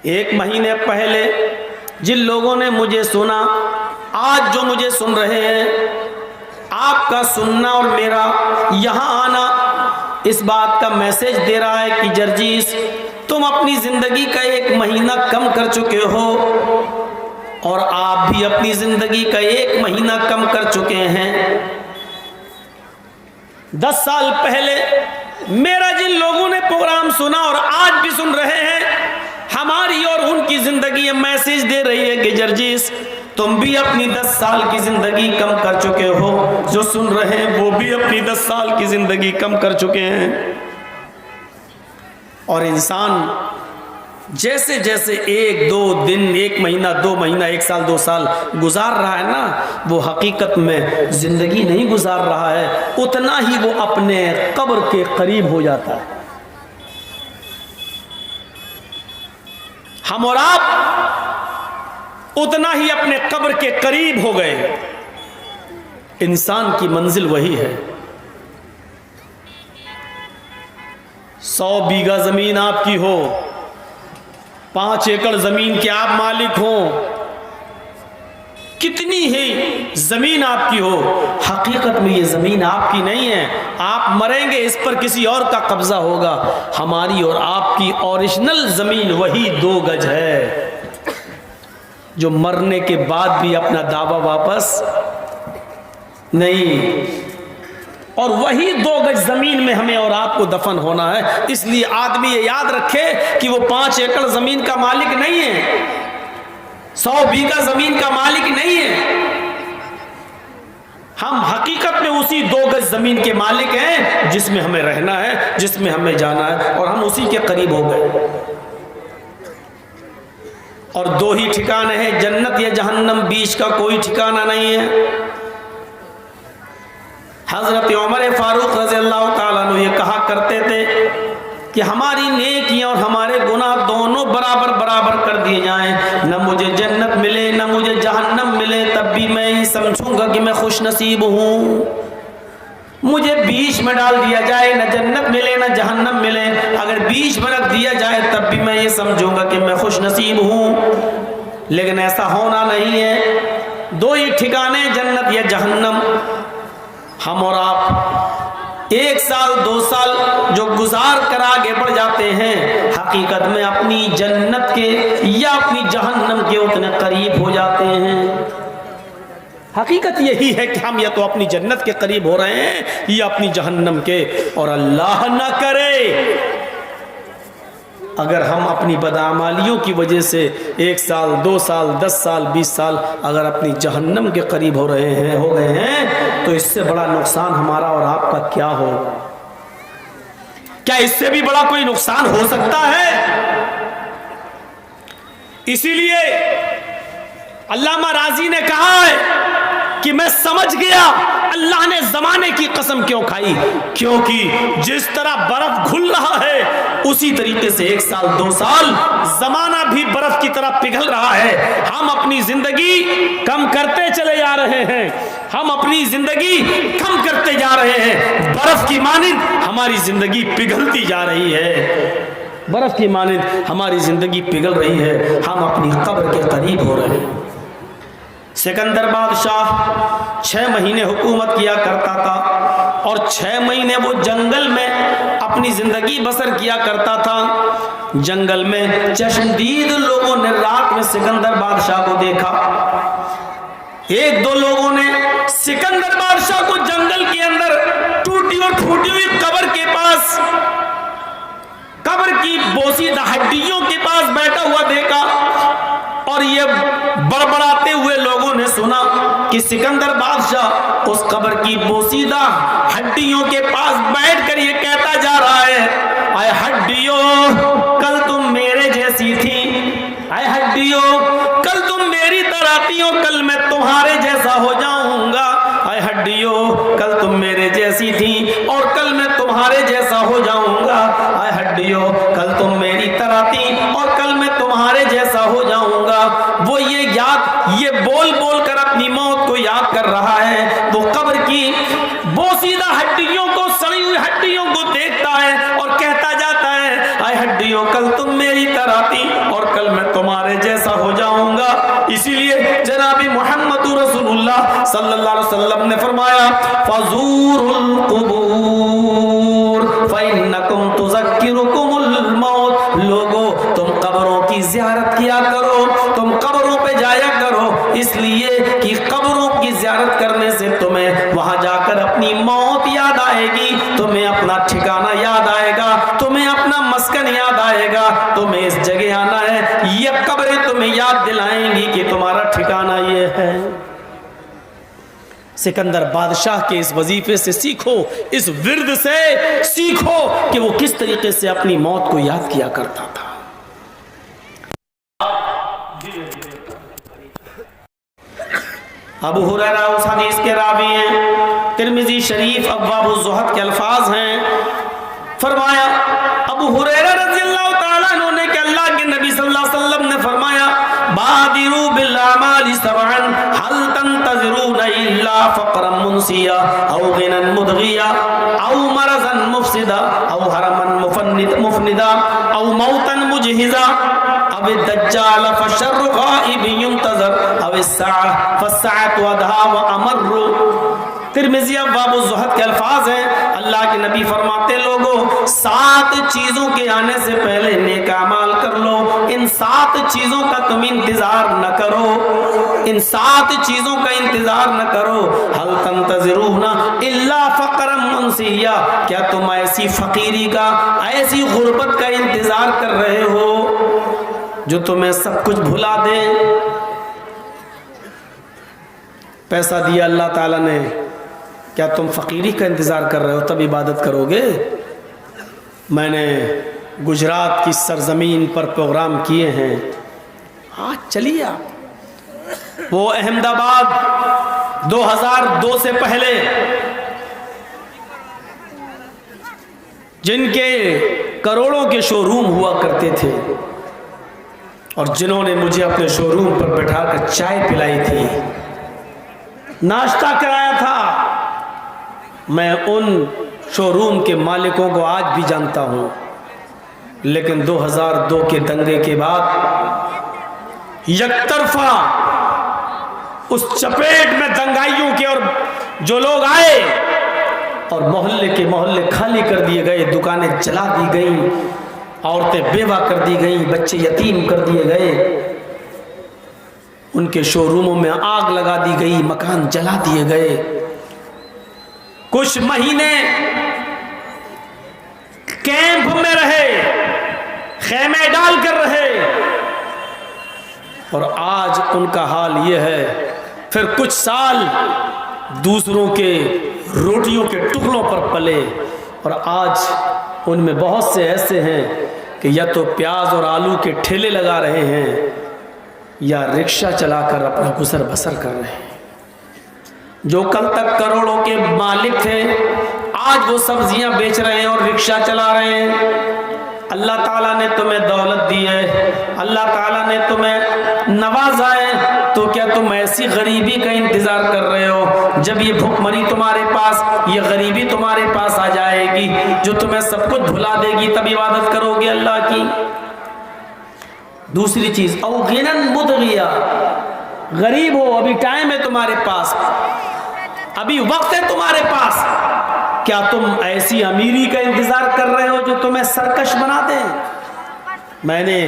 एक महीने पहले जिन लोगों ने मुझे सुना, आज जो मुझे सुन रहे हैं, आपका सुनना और मेरा यहाँ आना इस बात का मैसेज दे रहा है कि जर्जीस, तुम अपनी जिंदगी का 1 महीना कम कर चुके हो और आप भी अपनी जिंदगी का 1 महीना कम कर चुके हैं। 10 साल पहले मेरा जिन लोगों ने प्रोग्राम सुना और आज भी सुन रहे हैं, हमारी और उनकी जिंदगी मैसेज दे रही है कि जर्जीस, तुम भी अपनी 10 साल की जिंदगी कम कर चुके हो। जो सुन रहे हैं वो भी अपनी 10 साल की जिंदगी कम कर चुके हैं। और इंसान जैसे जैसे 1 2 दिन, 1 महीना, 2 महीना, 1 साल, 2 साल गुजार रहा है ना, वो हकीकत में जिंदगी नहीं गुजार रहा है, उतना ही वो अपने कब्र के करीब हो जाता है। हम और आप उतना ही अपने कब्र के करीब हो गए। इंसान की मंजिल वही है। 100 बीघा जमीन आपकी हो, 5 एकड़ जमीन के आप मालिक हो, कितनी ही जमीन आपकी हो, हकीकत में ये जमीन आपकी नहीं है। आप मरेंगे, इस पर किसी और का कब्जा होगा। हमारी और आपकी ओरिजिनल जमीन वही 2 गज है, जो मरने के बाद भी अपना दावा वापस नहीं। और वही 2 गज जमीन में हमें और आपको दफन होना है। इसलिए आदमी ये याद रखे कि वो 5 एकड़ जमीन का मालिक नहीं है, 100 बीघा जमीन का मालिक नहीं है। हम हकीकत में उसी 2 गज जमीन के मालिक हैं जिसमें हमें रहना है, जिसमें हमें जाना है, और हम उसी के करीब हो गए। और 2 ही ठिकाने हैं, जन्नत या जहन्नम, बीच का कोई ठिकाना नहीं है। हजरत उमर फारूक रज़ियल्लाहु ताला अन्हु ये कहा करते थे कि हमारी नेकियां और हमारे गुनाह दोनों बराबर बराबर कर दिए जाएं, न मुझे जन्नत मिले न मुझे जहन्नम मिले, तब भी मैं ये समझूंगा कि मैं खुश नसीब हूँ। मुझे बीच में डाल दिया जाए, न जन्नत मिले न जहन्नम मिले, अगर बीच में रख दिया जाए तब भी मैं ये समझूंगा कि मैं खुश नसीब हूँ। लेकिन ऐसा होना नहीं है। 2 ही ठिकाने, जन्नत या जहन्नम। हम और आप 1 साल 2 साल जो गुजार कर आगे बढ़ जाते हैं, हकीकत में अपनी जन्नत के या अपनी जहन्नम के उतने करीब हो जाते हैं। हकीकत यही है कि हम या तो अपनी जन्नत के करीब हो रहे हैं या अपनी जहन्नम के। और अल्लाह न करे अगर हम अपनी बदआमालियों की वजह से 1 साल 2 साल 10 साल 20 साल अगर अपनी जहन्नम के करीब हो गए हैं, तो इससे बड़ा नुकसान हमारा और आपका क्या होगा? क्या इससे भी बड़ा कोई नुकसान हो सकता है? इसीलिए अल्लामा राजी ने कहा है कि मैं समझ गया अल्लाह ने जमाने की कसम क्यों खाई, क्योंकि जिस तरह बर्फ घुल रहा है उसी तरीके से 1 साल 2 साल जमाना भी बर्फ की तरह पिघल रहा है। हम अपनी जिंदगी कम करते चले जा रहे हैं, हम अपनी जिंदगी कम करते जा रहे हैं। बर्फ की मानिंद हमारी जिंदगी पिघलती जा रही है, बर्फ की मानिंद हमारी जिंदगी पिघल रही है। हम अपनी कब्र के करीब हो रहे हैं। सिकंदर बादशाह 6 महीने हुकूमत किया करता था और 6 महीने वो जंगल में अपनी जिंदगी बसर किया करता था। जंगल में चश्मदीद लोगों ने रात में सिकंदर बादशाह को देखा। 1-2 लोगों ने सिकंदर बादशाह को जंगल के अंदर टूटी और फूटी हुई कब्र के पास, कब्र की बोसीदा हड्डियों के पास बैठा हुआ देखा। और ये बड़बड़ाते हुए लोगों ने सुना कि सिकंदर बादशाह उस कब्र की बोसीदा हड्डियों के पास बैठकर ये कहता जा रहा है, आए हड्डियों कल तुम मेरे जैसी थी, आए हड्डियों कल तुम मेरी तरह थी, कल मैं तुम्हारे जैसा हो जाऊंगा। आए हड्डियों कल तुम मेरे जैसी थी और कल मैं तुम्हारे जैसा हो जाऊंगा। आए हड्डियों कल तुम मेरी तरह थी और कल मैं तुम्हारे जैसा हो जाऊंगा। वो ये बोल बोल कर अपनी मौत को याद कर रहा है। वो कब्र की बोसीदा हड्डियों को, सड़ी हुई हड्डियों को देखता है और कहता जाता है, आए हड्डियों कल तुम मेरी तरह थी और कल सल्लल्लाहु अलैहि वसल्लम ने फरमाया फज़ूरुल क़ुबूर फ़इन्नकुम तुज़क्किरुकुमुल मौत। लोगो तुम कब्रों की ज़ियारत किया करो, तुम कब्रों पे जाया करो, इसलिए कि कब्रों की ज़ियारत करने से तुम्हें वहां जाकर अपनी मौत याद आएगी, तुम्हें अपना ठिकाना याद आएगा, तुम्हें अपना मस्कन याद आएगा, तुम्हें इस जगह आना है। ये कब्रें तुम्हें याद दिलाएंगी कि तुम्हारा ठिकाना ये है। सिकंदर बादशाह के इस वजीफे से सीखो, इस विर्द से सीखो कि वो किस तरीके से अपनी मौत को याद किया करता था। अबू हुरैरा उस हदीस के रावी हैं, तिरमिजी शरीफ अब्वाबुज़ ज़ुहद के अल्फाज हैं। फरमाया अबू हुरैरा रज़ियल्लाहु ताला अन्हु ने कि अल्लाह के नबी सल्लल्लाहु अलैहि वसल्लम ने फरमाया बादिरू बिल अमालि सबअन हल तंतज़िरून इल्ला फ़क़रन मुनसिया औ गिनन मुदगिया औ मरज़न मुफ़सिदा औ हरमन मुफनिदा औ मौतन मुजहिज़ा अब दज्जाल फशर्रु गाइब युंतज़र अब अस्साअ फस्साअतु अदहा व अमर्रु। तिरमिज़ी अब्वाबुज़ ज़ुहद के अल्फाज हैं। अल्लाह के नबी फरमाते लोगों 7 चीजों के आने से पहले नेक अमाल कर लो। इन 7 चीजों का तुम इंतजार न करो, इन 7 चीजों का इंतजार न करो। हल तंतज़िरूना इल्ला फ़क़रन मुनसिया, क्या तुम ऐसी फकीरी का, ऐसी गुर्बत का इंतजार कर रहे हो जो तुम्हें सब कुछ भुला दे। पैसा दिया अल्लाह ताला ने, क्या तुम फकीरी का इंतजार कर रहे हो तब इबादत करोगे? मैंने गुजरात की सरजमीन पर प्रोग्राम किए हैं, आज चलिए आप। वो अहमदाबाद 2002 से पहले जिनके करोड़ों के शोरूम हुआ करते थे और जिन्होंने मुझे अपने शोरूम पर बैठाकर चाय पिलाई थी, नाश्ता कराया था, मैं उन शोरूम के मालिकों को आज भी जानता हूं। लेकिन 2002 के दंगे के बाद यकतरफा उस चपेट में दंगाइयों के और जो लोग आए और मोहल्ले के मोहल्ले खाली कर दिए गए, दुकानें जला दी गई, औरतें बेवा कर दी गई, बच्चे यतीम कर दिए गए, उनके शोरूमों में आग लगा दी गई, मकान जला दिए गए। कुछ महीने कैंप में रहे, खेमे डाल कर रहे, और आज उनका हाल यह है। फिर कुछ साल दूसरों के रोटियों के टुकड़ों पर पले, और आज उनमें बहुत से ऐसे हैं कि या तो प्याज और आलू के ठेले लगा रहे हैं या रिक्शा चलाकर अपना गुजर बसर कर रहे हैं। जो कल तक करोड़ों के मालिक थे आज वो सब्जियां बेच रहे हैं और रिक्शा चला रहे हैं। अल्लाह ताला ने तुम्हें दौलत दी है, अल्लाह ताला ने तुम्हें नवाजा है, तो क्या तुम ऐसी गरीबी का इंतजार कर रहे हो? जब ये भुखमरी तुम्हारे पास, ये गरीबी तुम्हारे पास आ जाएगी जो तुम्हें सब कुछ भुला देगी, तब इबादत करोगे अल्लाह की। दूसरी चीज औ गिनन मुदगिया, गरीब हो, अभी टाइम है तुम्हारे पास, अभी वक्त है तुम्हारे पास, क्या तुम ऐसी अमीरी का इंतजार कर रहे हो जो तुम्हें सरकश बना दे? मैंने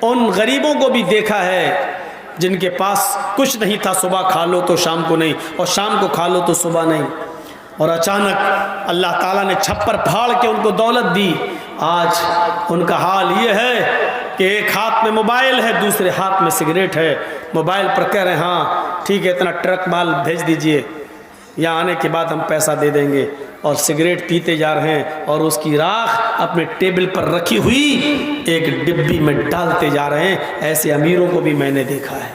उन गरीबों को भी देखा है जिनके पास कुछ नहीं था, सुबह खा लो तो शाम को नहीं, और शाम को खा लो तो सुबह नहीं, और अचानक अल्लाह ताला ने छप्पर फाड़ के उनको दौलत दी। आज उनका हाल ये है कि एक हाथ में मोबाइल है, दूसरे हाथ में सिगरेट है। मोबाइल पर कह रहे हैं हाँ ठीक है, इतना ट्रक माल भेज दीजिए, यहाँ आने के बाद हम पैसा दे देंगे, और सिगरेट पीते जा रहे हैं और उसकी राख अपने टेबल पर रखी हुई एक डिब्बी में डालते जा रहे हैं। ऐसे अमीरों को भी मैंने देखा है।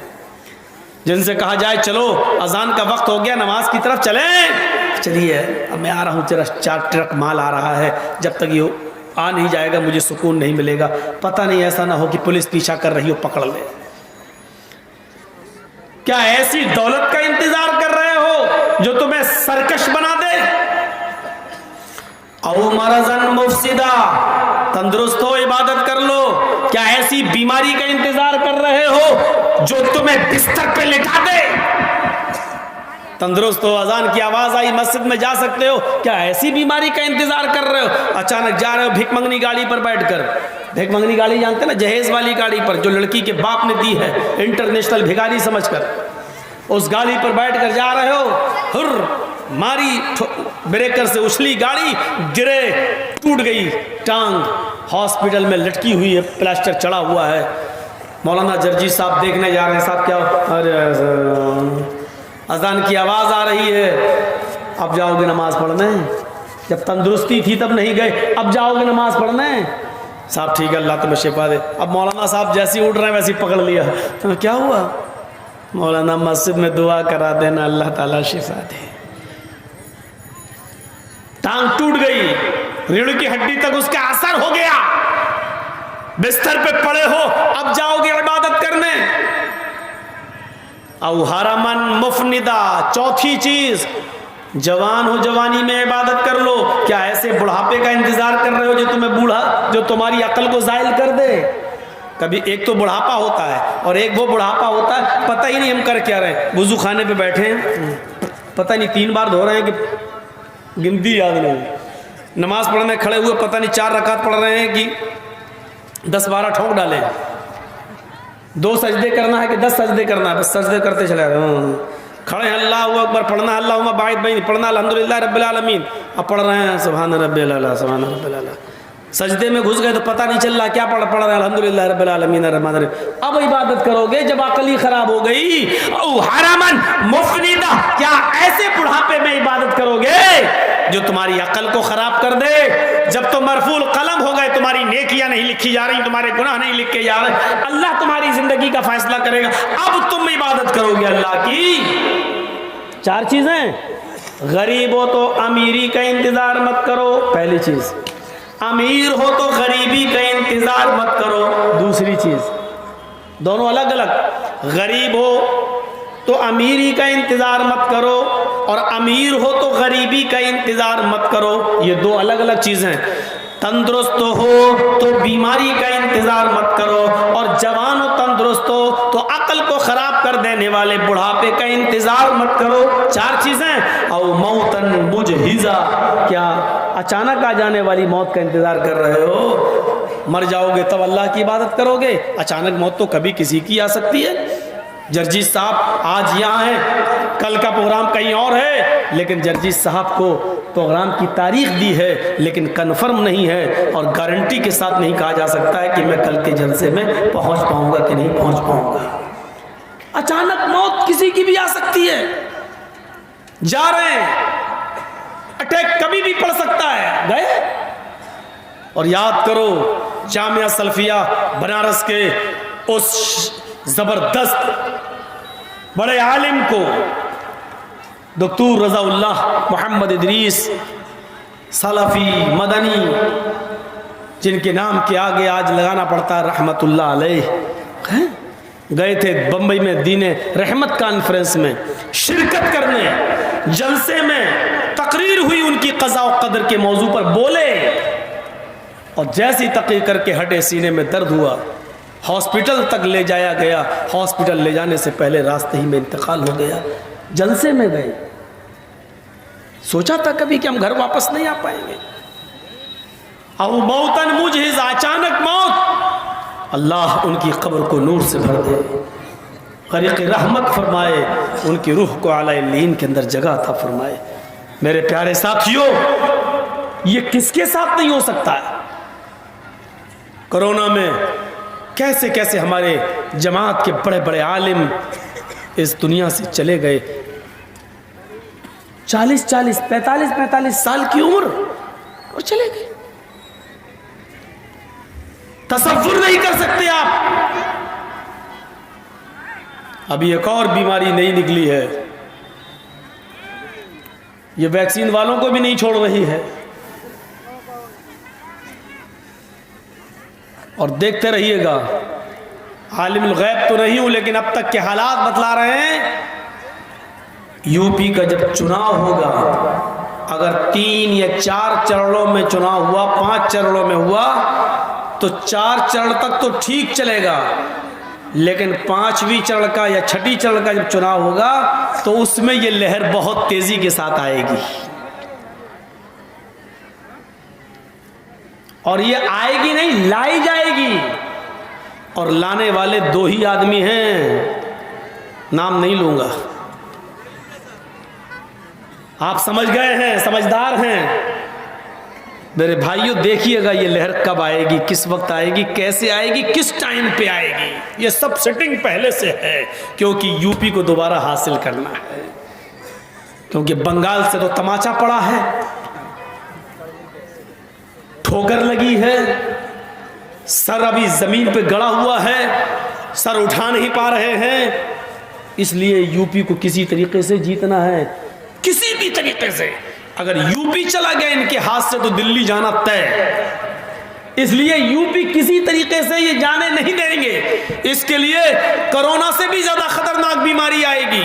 जिनसे कहा जाए चलो अजान का वक्त हो गया, नमाज की तरफ चलें, चलिए अब मैं आ रहा हूँ, तेरा 4 ट्रक माल आ रहा है, जब तक ये आ नहीं जाएगा मुझे सुकून नहीं मिलेगा। पता नहीं ऐसा ना हो कि पुलिस पीछा कर रही हो, पकड़ ले। क्या ऐसी दौलत का इंतजार कर रहे हो जो तुम्हें सरकश बना दे? औ मरज़न मुफसिदा, तंदुरुस्त हो इबादत कर लो। क्या ऐसी बीमारी का इंतजार कर रहे हो जो तुम्हें बिस्तर पे लेटा दे? तंदुरुस्त हो, अजान की आवाज़ आई, मस्जिद में जा सकते हो, क्या ऐसी बीमारी का इंतज़ार कर रहे हो? अचानक जा रहे हो भिख मंगनी गाड़ी पर बैठकर, भिख मंगनी गाड़ी जानते ना, जहेज़ वाली गाड़ी पर जो लड़की के बाप ने दी है इंटरनेशनल भिखारी समझकर, उस गाड़ी पर बैठकर जा रहे हो, हुर्र मारी ब्रेकर से उछली गाड़ी, गिरे, टूट गई टांग, हॉस्पिटल में लटकी हुई है, प्लास्टर चढ़ा हुआ है। मौलाना जर्जी साहब देखने जा रहे हैं, साहब क्या, अरे अजान की आवाज़ आ रही है, अब जाओगे नमाज पढ़ने? जब तंदुरुस्ती थी तब नहीं गए, अब जाओगे नमाज पढ़ने? साहब ठीक है, अल्लाह तुम्हें शिफा दे। अब मौलाना साहब जैसे ही उठ रहे हैं वैसे ही पकड़ लिया, तो क्या हुआ? मौलाना मस्जिद में दुआ करा देना, अल्लाह ताला शिफा दे। टांग टूट गई, रीढ़ की हड्डी तक उसका असर हो गया, बिस्तर पे पड़े हो, अब जाओगे इबादत करने? औ हरमन मुफनिदा, चौथी चीज, जवान हो जवानी में इबादत कर लो। क्या ऐसे बुढ़ापे का इंतजार कर रहे हो जो तुम्हें बूढ़ा, जो तुम्हारी अकल को जायल कर दे? कभी एक तो बुढ़ापा होता है और एक वो बुढ़ापा होता है पता ही नहीं हम कर क्या रहे हैं। वुजू खाने पे बैठे हैं, पता नहीं 3 बार धो रहे हैं कि गिनती याद नहीं, नमाज पढ़ने खड़े हुए पता नहीं 4 रकात पढ़ रहे हैं कि 10-12 ठोक डाले, 2 सजदे करना है कि 10 सजदे करना है, बस सजदे करते चले खड़े हैं, अल्लाह अकबर पढ़ना, अल्लाहुम्मा बाइद बैनी पढ़ना, अल्हम्दुलिल्लाह रब्बिल आलमीन, अब पढ़ रहे हैं सुभान रब्बिल आला, सुभान रब्बिल आला। सजदे में घुस गए तो पता नहीं चल रहा क्या पढ़ रहे हैं, अल्हम्दुलिल्लाह रब्बिल आलमीन रहमान रहीम। अब इबादत करोगे जब अकल ही खराब हो गई। हरमन मुफनिदा, क्या ऐसे बुढ़ापे में इबादत करोगे जो तुम्हारी अकल को खराब कर दे? जब तो मरफूल कलम हो गए, तुम्हारी नेकियां नहीं लिखी जा रही, तुम्हारे गुनाह नहीं लिखे जा रहे, अल्लाह तुम्हारी जिंदगी का फैसला करेगा, अब तुम इबादत करोगे अल्लाह की। 4 चीजें, गरीब हो तो अमीरी का इंतजार मत करो, पहली चीज। अमीर हो तो गरीबी का इंतजार मत करो, दूसरी चीज। दोनों अलग अलग, गरीब हो तो अमीरी का इंतजार मत करो और अमीर हो तो गरीबी का इंतजार मत करो, ये 2 अलग अलग चीजें। तंदुरुस्त हो तो बीमारी का इंतजार मत करो और जवान हो तंदुरुस्त हो तो अकल को खराब कर देने वाले बुढ़ापे का इंतजार मत करो। 4 चीजें। और मौतन मुजहिजा, क्या अचानक आ जाने वाली मौत का इंतजार कर रहे हो? मर जाओगे तब अल्लाह की इबादत करोगे, अचानक मौत तो कभी किसी की आ सकती है। जर्जी साहब आज यहाँ हैं, कल का प्रोग्राम कहीं और है, लेकिन जर्जी साहब को प्रोग्राम की तारीख दी है लेकिन कन्फर्म नहीं है और गारंटी के साथ नहीं कहा जा सकता है कि मैं कल के जलसे में पहुँच पाऊँगा कि नहीं पहुँच पाऊँगा। अचानक मौत किसी की भी आ सकती है। जा रहे हैं, अटैक कभी भी पड़ सकता है, गए। और याद करो जामिया सल्फिया बनारस के उस जबरदस्त बड़े आलिम को, डॉक्टर रज़ाउल्लाह मोहम्मद इदरीस सलाफी मदनी, जिनके नाम के आगे आज लगाना पड़ता है रहमतुल्लाह अलैह, गए थे बम्बई में दीने रहमत कॉन्फ्रेंस में शिरकत करने। जलसे में तकरीर हुई उनकी क़ज़ा व क़दर के मौजू पर, बोले और जैसी तकरीर करके हटे सीने में दर्द हुआ, हॉस्पिटल तक ले जाया गया। हॉस्पिटल ले जाने से पहले रास्ते ही में इंतकाल हो गया। जलसे में गए, सोचा था कभी कि हम घर वापस नहीं आ पाएंगे। अब मौतन मुजहिज़, अचानक मौत, अल्लाह उनकी कब्र को नूर से भर दे, ग़रीक़ रहमत फरमाए, उनकी रूह को आला इल्लीन के अंदर जगह अता फरमाए। मेरे प्यारे साथियों, ये किसके साथ नहीं हो सकता है? कोरोना में कैसे कैसे हमारे जमात के बड़े बड़े आलिम इस दुनिया से चले गए। 40-40, 45-45 साल की उम्र और चले गए। तसव्वुर नहीं कर सकते आप। अभी एक और बीमारी नई निकली है, ये वैक्सीन वालों को भी नहीं छोड़ रही है। और देखते रहिएगा, आलिमुल गैब तो नहीं हूं लेकिन अब तक के हालात बतला रहे हैं। यूपी का जब चुनाव होगा, अगर 3 या 4 चरणों में चुनाव हुआ, 5 चरणों में हुआ, तो 4 चरण तक तो ठीक चलेगा, लेकिन 5वीं चरण का या 6ठी चरण का जब चुनाव होगा तो उसमें ये लहर बहुत तेजी के साथ आएगी। और ये आएगी नहीं, लाई जाएगी। और लाने वाले 2 ही आदमी हैं, नाम नहीं लूंगा, आप समझ गए हैं, समझदार हैं मेरे भाइयों। देखिएगा ये लहर कब आएगी, किस वक्त आएगी, कैसे आएगी, किस टाइम पे आएगी। ये सब सेटिंग पहले से है, क्योंकि यूपी को दोबारा हासिल करना है। क्योंकि बंगाल से तो तमाचा पड़ा है, ठोकर लगी है, सर अभी जमीन पे गड़ा हुआ है, सर उठा नहीं पा रहे हैं। इसलिए यूपी को किसी तरीके से जीतना है, किसी भी तरीके से। अगर यूपी चला गया इनके हाथ से तो दिल्ली जाना तय। इसलिए यूपी किसी तरीके से ये जाने नहीं देंगे। इसके लिए कोरोना से भी ज्यादा खतरनाक बीमारी आएगी।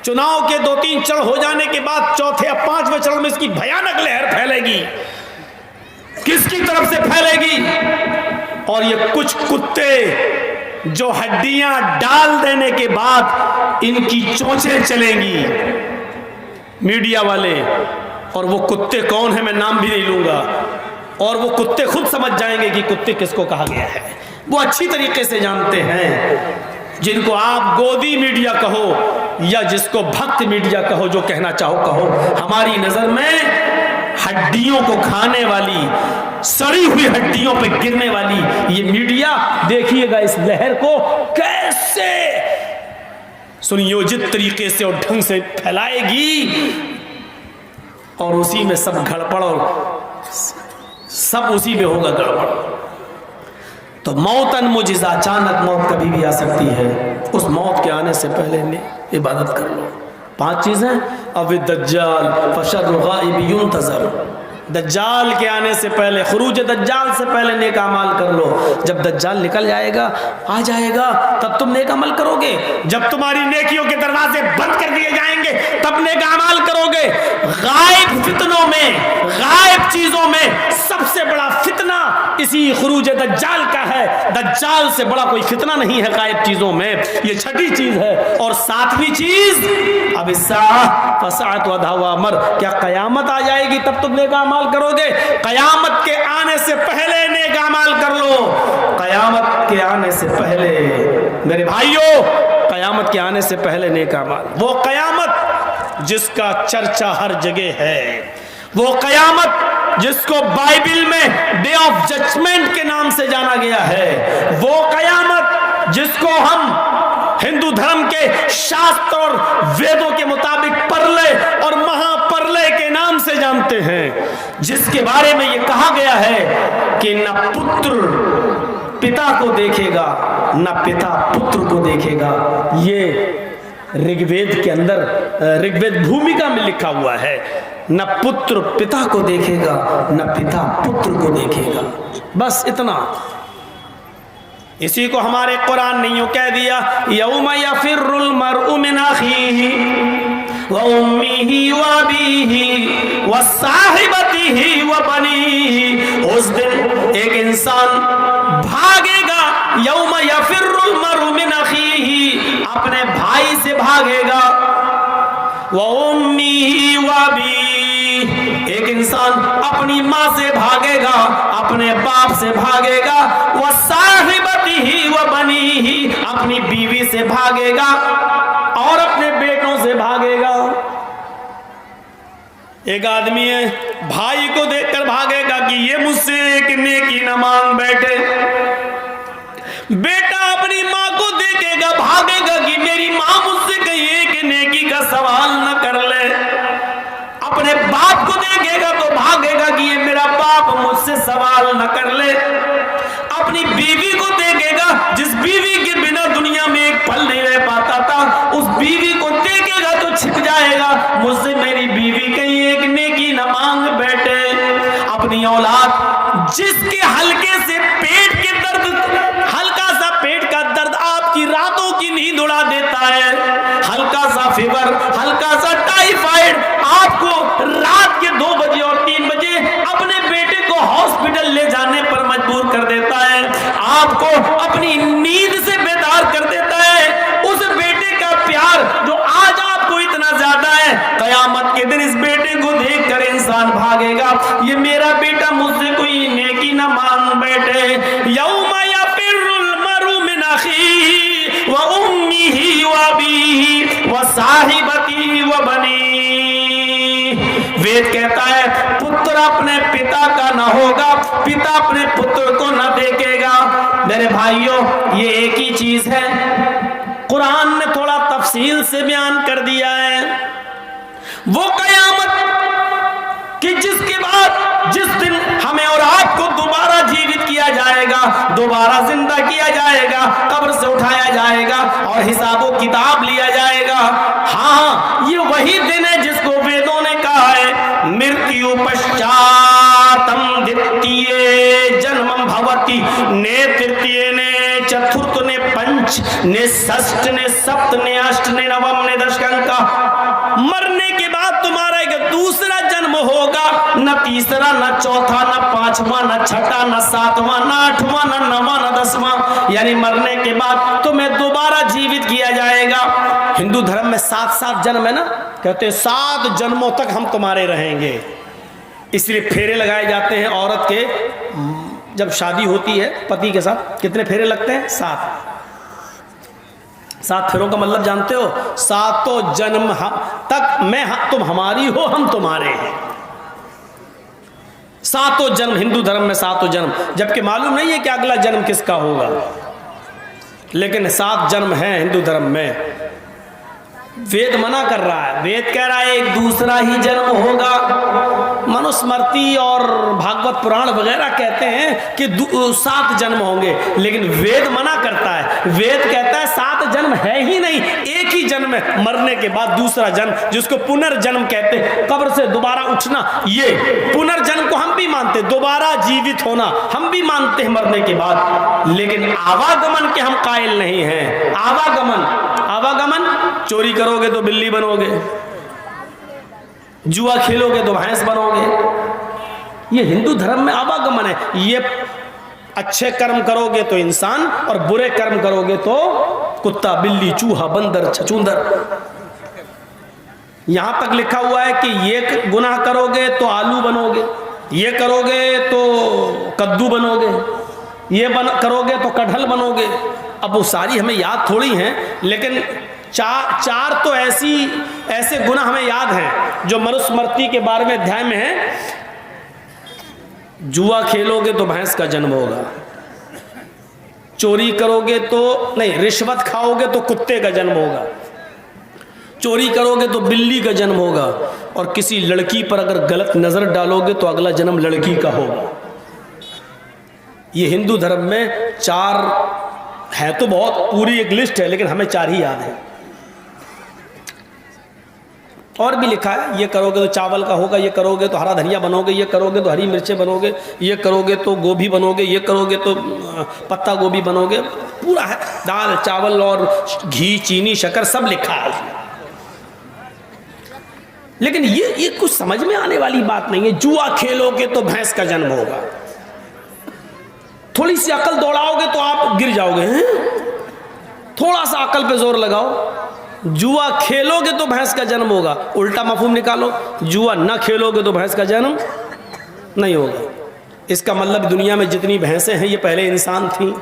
चुनाव के 2-3 चरण हो जाने के बाद 4थे या 5वें चरण में इसकी भयानक लहर फैलेगी। किसकी तरफ से फैलेगी? और ये कुछ कुत्ते जो हड्डियां डाल देने के बाद इनकी चोंचें चलेंगी, मीडिया वाले। और वो कुत्ते कौन है मैं नाम भी नहीं लूंगा। और वो कुत्ते खुद समझ जाएंगे कि कुत्ते किसको कहा गया है। वो अच्छी तरीके से जानते हैं। जिनको आप गोदी मीडिया कहो या जिसको भक्त मीडिया कहो, जो कहना चाहो कहो, हमारी नजर में हड्डियों को खाने वाली, सड़ी हुई हड्डियों पे गिरने वाली ये मीडिया, देखिएगा इस लहर को कैसे सुनियोजित तरीके से और ढंग से फैलाएगी। और उसी में सब गड़बड़, और सब उसी में होगा गड़बड़। तो मौतन मुजिज़ा, अचानक मौत कभी भी आ सकती है। उस मौत के आने से पहले इबादत कर लो। 5 चीजें। अब दज्जाल फशर्रु गाइब युंतज़र, दज्जाल के आने से पहले, खुरूज दज्जाल से पहले नेक अमाल कर लो। जब दज्जाल निकल जाएगा, आ जाएगा, तब तुम नेक अमल करोगे। जब तुम्हारी नेकियों के दरवाजे बंद कर दिए जाएंगे तब नेक अमाल करोगे। गायब फितनों में, गायब चीजों में सबसे बड़ा फितना इसी खुरूज दज्जाल का है। दज्जाल से बड़ा कोई फितना नहीं है गायब चीजों में। ये 6ठी चीज है। और 7वीं चीज, अब फसाअत वधवा मर, क्या कयामत आ जाएगी तब तुम नेक अमाल करोगे? कयामत के आने से पहले नेक अमाल कर लो। कयामत के आने से पहले मेरे भाइयों, कयामत के आने से पहले नेक अमाल। वो कयामत जिसका चर्चा हर जगह है, वो कयामत जिसको बाइबल में डे ऑफ जजमेंट के नाम से जाना गया है, वो कयामत जिसको हम हिंदू धर्म के शास्त्र और वेदों के मुताबिक परलय और महापरलय के नाम से जानते हैं, जिसके बारे में ये कहा गया है कि न पुत्र पिता को देखेगा, न पिता पुत्र को देखेगा। ये ऋग्वेद के अंदर, ऋग्वेद भूमिका में लिखा हुआ है। न पुत्र पिता को देखेगा, न पिता पुत्र को देखेगा। बस इतना। इसी को हमारे कुरान ने यूं कह दिया, यौम यफिरुल मरउ मिन अखीही व उम्मिही व अबीही व साहिबतिही व बनीही। उस दिन एक इंसान भागेगा, यौम यफिरुल मरउ मिन अखीही, अपने भाई से भागेगा, व उम्मिही व अबीही, एक इंसान अपनी माँ से भागेगा, अपने बाप से भागेगा, वह साहिबतिही व बनीही, अपनी बीवी से भागेगा और अपने बेटों से भागेगा। एक आदमी है, भाई को देखकर भागेगा कि ये मुझसे एक नेकी न मांग बैठे। बेटा अपनी माँ को देखेगा, भागेगा कि मेरी माँ मुझसे कहीं एक नेकी का सवाल न कर ले। अपने बाप को देखेगा तो भागेगा कि ये मेरा बाप मुझसे सवाल न कर ले। अपनी बीवी को देखेगा, जिस बीवी के बिना दुनिया में एक पल नहीं रह पाता था, उस बीवी को देखेगा तो छिप जाएगा, मुझसे मेरी बीवी कहीं एक नेकी न मांग बैठे। अपनी औलाद जिसके हल्के से पेट के दर्द, हल्का सा पेट का दर्द आपकी रातों की नींद उड़ा देता है, हल्का सा फीवर, हल्का सा टाइफाइड आपको रात के 2 बजे और 3 बजे अपने बेटे को हॉस्पिटल ले जाने पर मजबूर कर देता है, आपको अपनी नींद से बेदार साहिबती व बनी। वेद कहता है पुत्र अपने पिता का न होगा, पिता अपने पुत्र को न देखेगा। मेरे भाइयों, ये एक ही चीज है, कुरान ने थोड़ा तफसील से बयान कर दिया है। वो कयामत कि जिसके बाद जिस दिन हमें और आपको दोबारा जीवित किया जाएगा, दोबारा जिंदा किया जाएगा, कब्र से उठाया जाएगा और हिसाबो किताब लिया जाएगा। हाँ, ये वही दिन है जिसको वेदों ने कहा है मृत्यु पश्चातम द्वितीय जन्मम भवति, ने तृतीय ने चतुर्थ ने पंच ने षष्ठ ने सप्त ने अष्ट ने नवम ने दशकं का। मरने के बाद तुम्हारा एक दूसरा जन्म होगा, न तीसरा न चौथा न पांचवा न छठा न सातवां न आठवां न नवां न दसवां, यानी मरने के बाद तुम्हें दोबारा जीवित किया जाएगा। हिंदू धर्म में 7 जन्म है ना, कहते हैं 7 जन्मों तक हम तुम्हारे रहेंगे। इसलिए फेरे लगाए जाते हैं औरत के, जब शादी होती है पति के साथ कितने फेरे लगते हैं? 7 फेरों का मतलब जानते हो? 7 जन्म तक तुम हमारी हो, हम तुम्हारे हैं। 7 जन्म हिंदू धर्म में, 7 जन्म, जबकि मालूम नहीं है कि अगला जन्म किसका होगा, लेकिन 7 जन्म है हिंदू धर्म में। वेद मना कर रहा है, वेद कह रहा है एक दूसरा ही जन्म होगा। मनुस्मृति और भागवत पुराण वगैरह कहते हैं कि 7 जन्म होंगे, लेकिन वेद मना करता है। वेद कहता है 7 जन्म है ही नहीं, एक ही जन्म है, मरने के बाद दूसरा जन्म, जिसको पुनर्जन्म कहते हैं, कब्र से दोबारा उठना। ये पुनर्जन्म को हम भी मानते, दोबारा जीवित होना हम भी मानते हैं मरने के बाद, लेकिन आवागमन के हम कायल नहीं हैं। आवागमन, चोरी करोगे तो बिल्ली बनोगे, जुआ खेलोगे तो भैंस बनोगे। ये हिंदू धर्म में आवागमन है। ये अच्छे कर्म करोगे तो इंसान और बुरे कर्म करोगे तो कुत्ता, बिल्ली, चूहा, बंदर, छछूंदर। यहां तक लिखा हुआ है कि ये गुनाह करोगे तो आलू बनोगे, ये करोगे तो कद्दू बनोगे, ये करोगे तो कटहल बनोगे। अब वो सारी हमें याद थोड़ी हैं, लेकिन चार तो ऐसे गुनाह हमें याद हैं जो मनुस्मृति के बारे में अध्याय में है। जुआ खेलोगे तो भैंस का जन्म होगा, चोरी करोगे तो नहीं, रिश्वत खाओगे तो कुत्ते का जन्म होगा, चोरी करोगे तो बिल्ली का जन्म होगा, और किसी लड़की पर अगर गलत नजर डालोगे तो अगला जन्म लड़की का होगा। ये हिंदू धर्म में 4 है, तो बहुत पूरी एक लिस्ट है, लेकिन हमें 4 ही याद है। और भी लिखा है, ये करोगे तो चावल का होगा, ये करोगे तो हरा धनिया बनोगे, ये करोगे तो हरी मिर्चें बनोगे, ये करोगे तो गोभी बनोगे, ये करोगे तो पत्ता गोभी बनोगे। पूरा है, दाल चावल और घी चीनी शक्कर सब लिखा है। लेकिन ये कुछ समझ में आने वाली बात नहीं है। जुआ खेलोगे तो भैंस का जन्म होगा, थोड़ी सी अकल दौड़ाओगे तो आप गिर जाओगे। थोड़ा सा अकल पे जोर लगाओ। जुआ खेलोगे तो भैंस का जन्म होगा, उल्टा मफहूम निकालो, जुआ न खेलोगे तो भैंस का जन्म नहीं होगा। इसका मतलब दुनिया में जितनी भैंसें हैं ये पहले इंसान थी,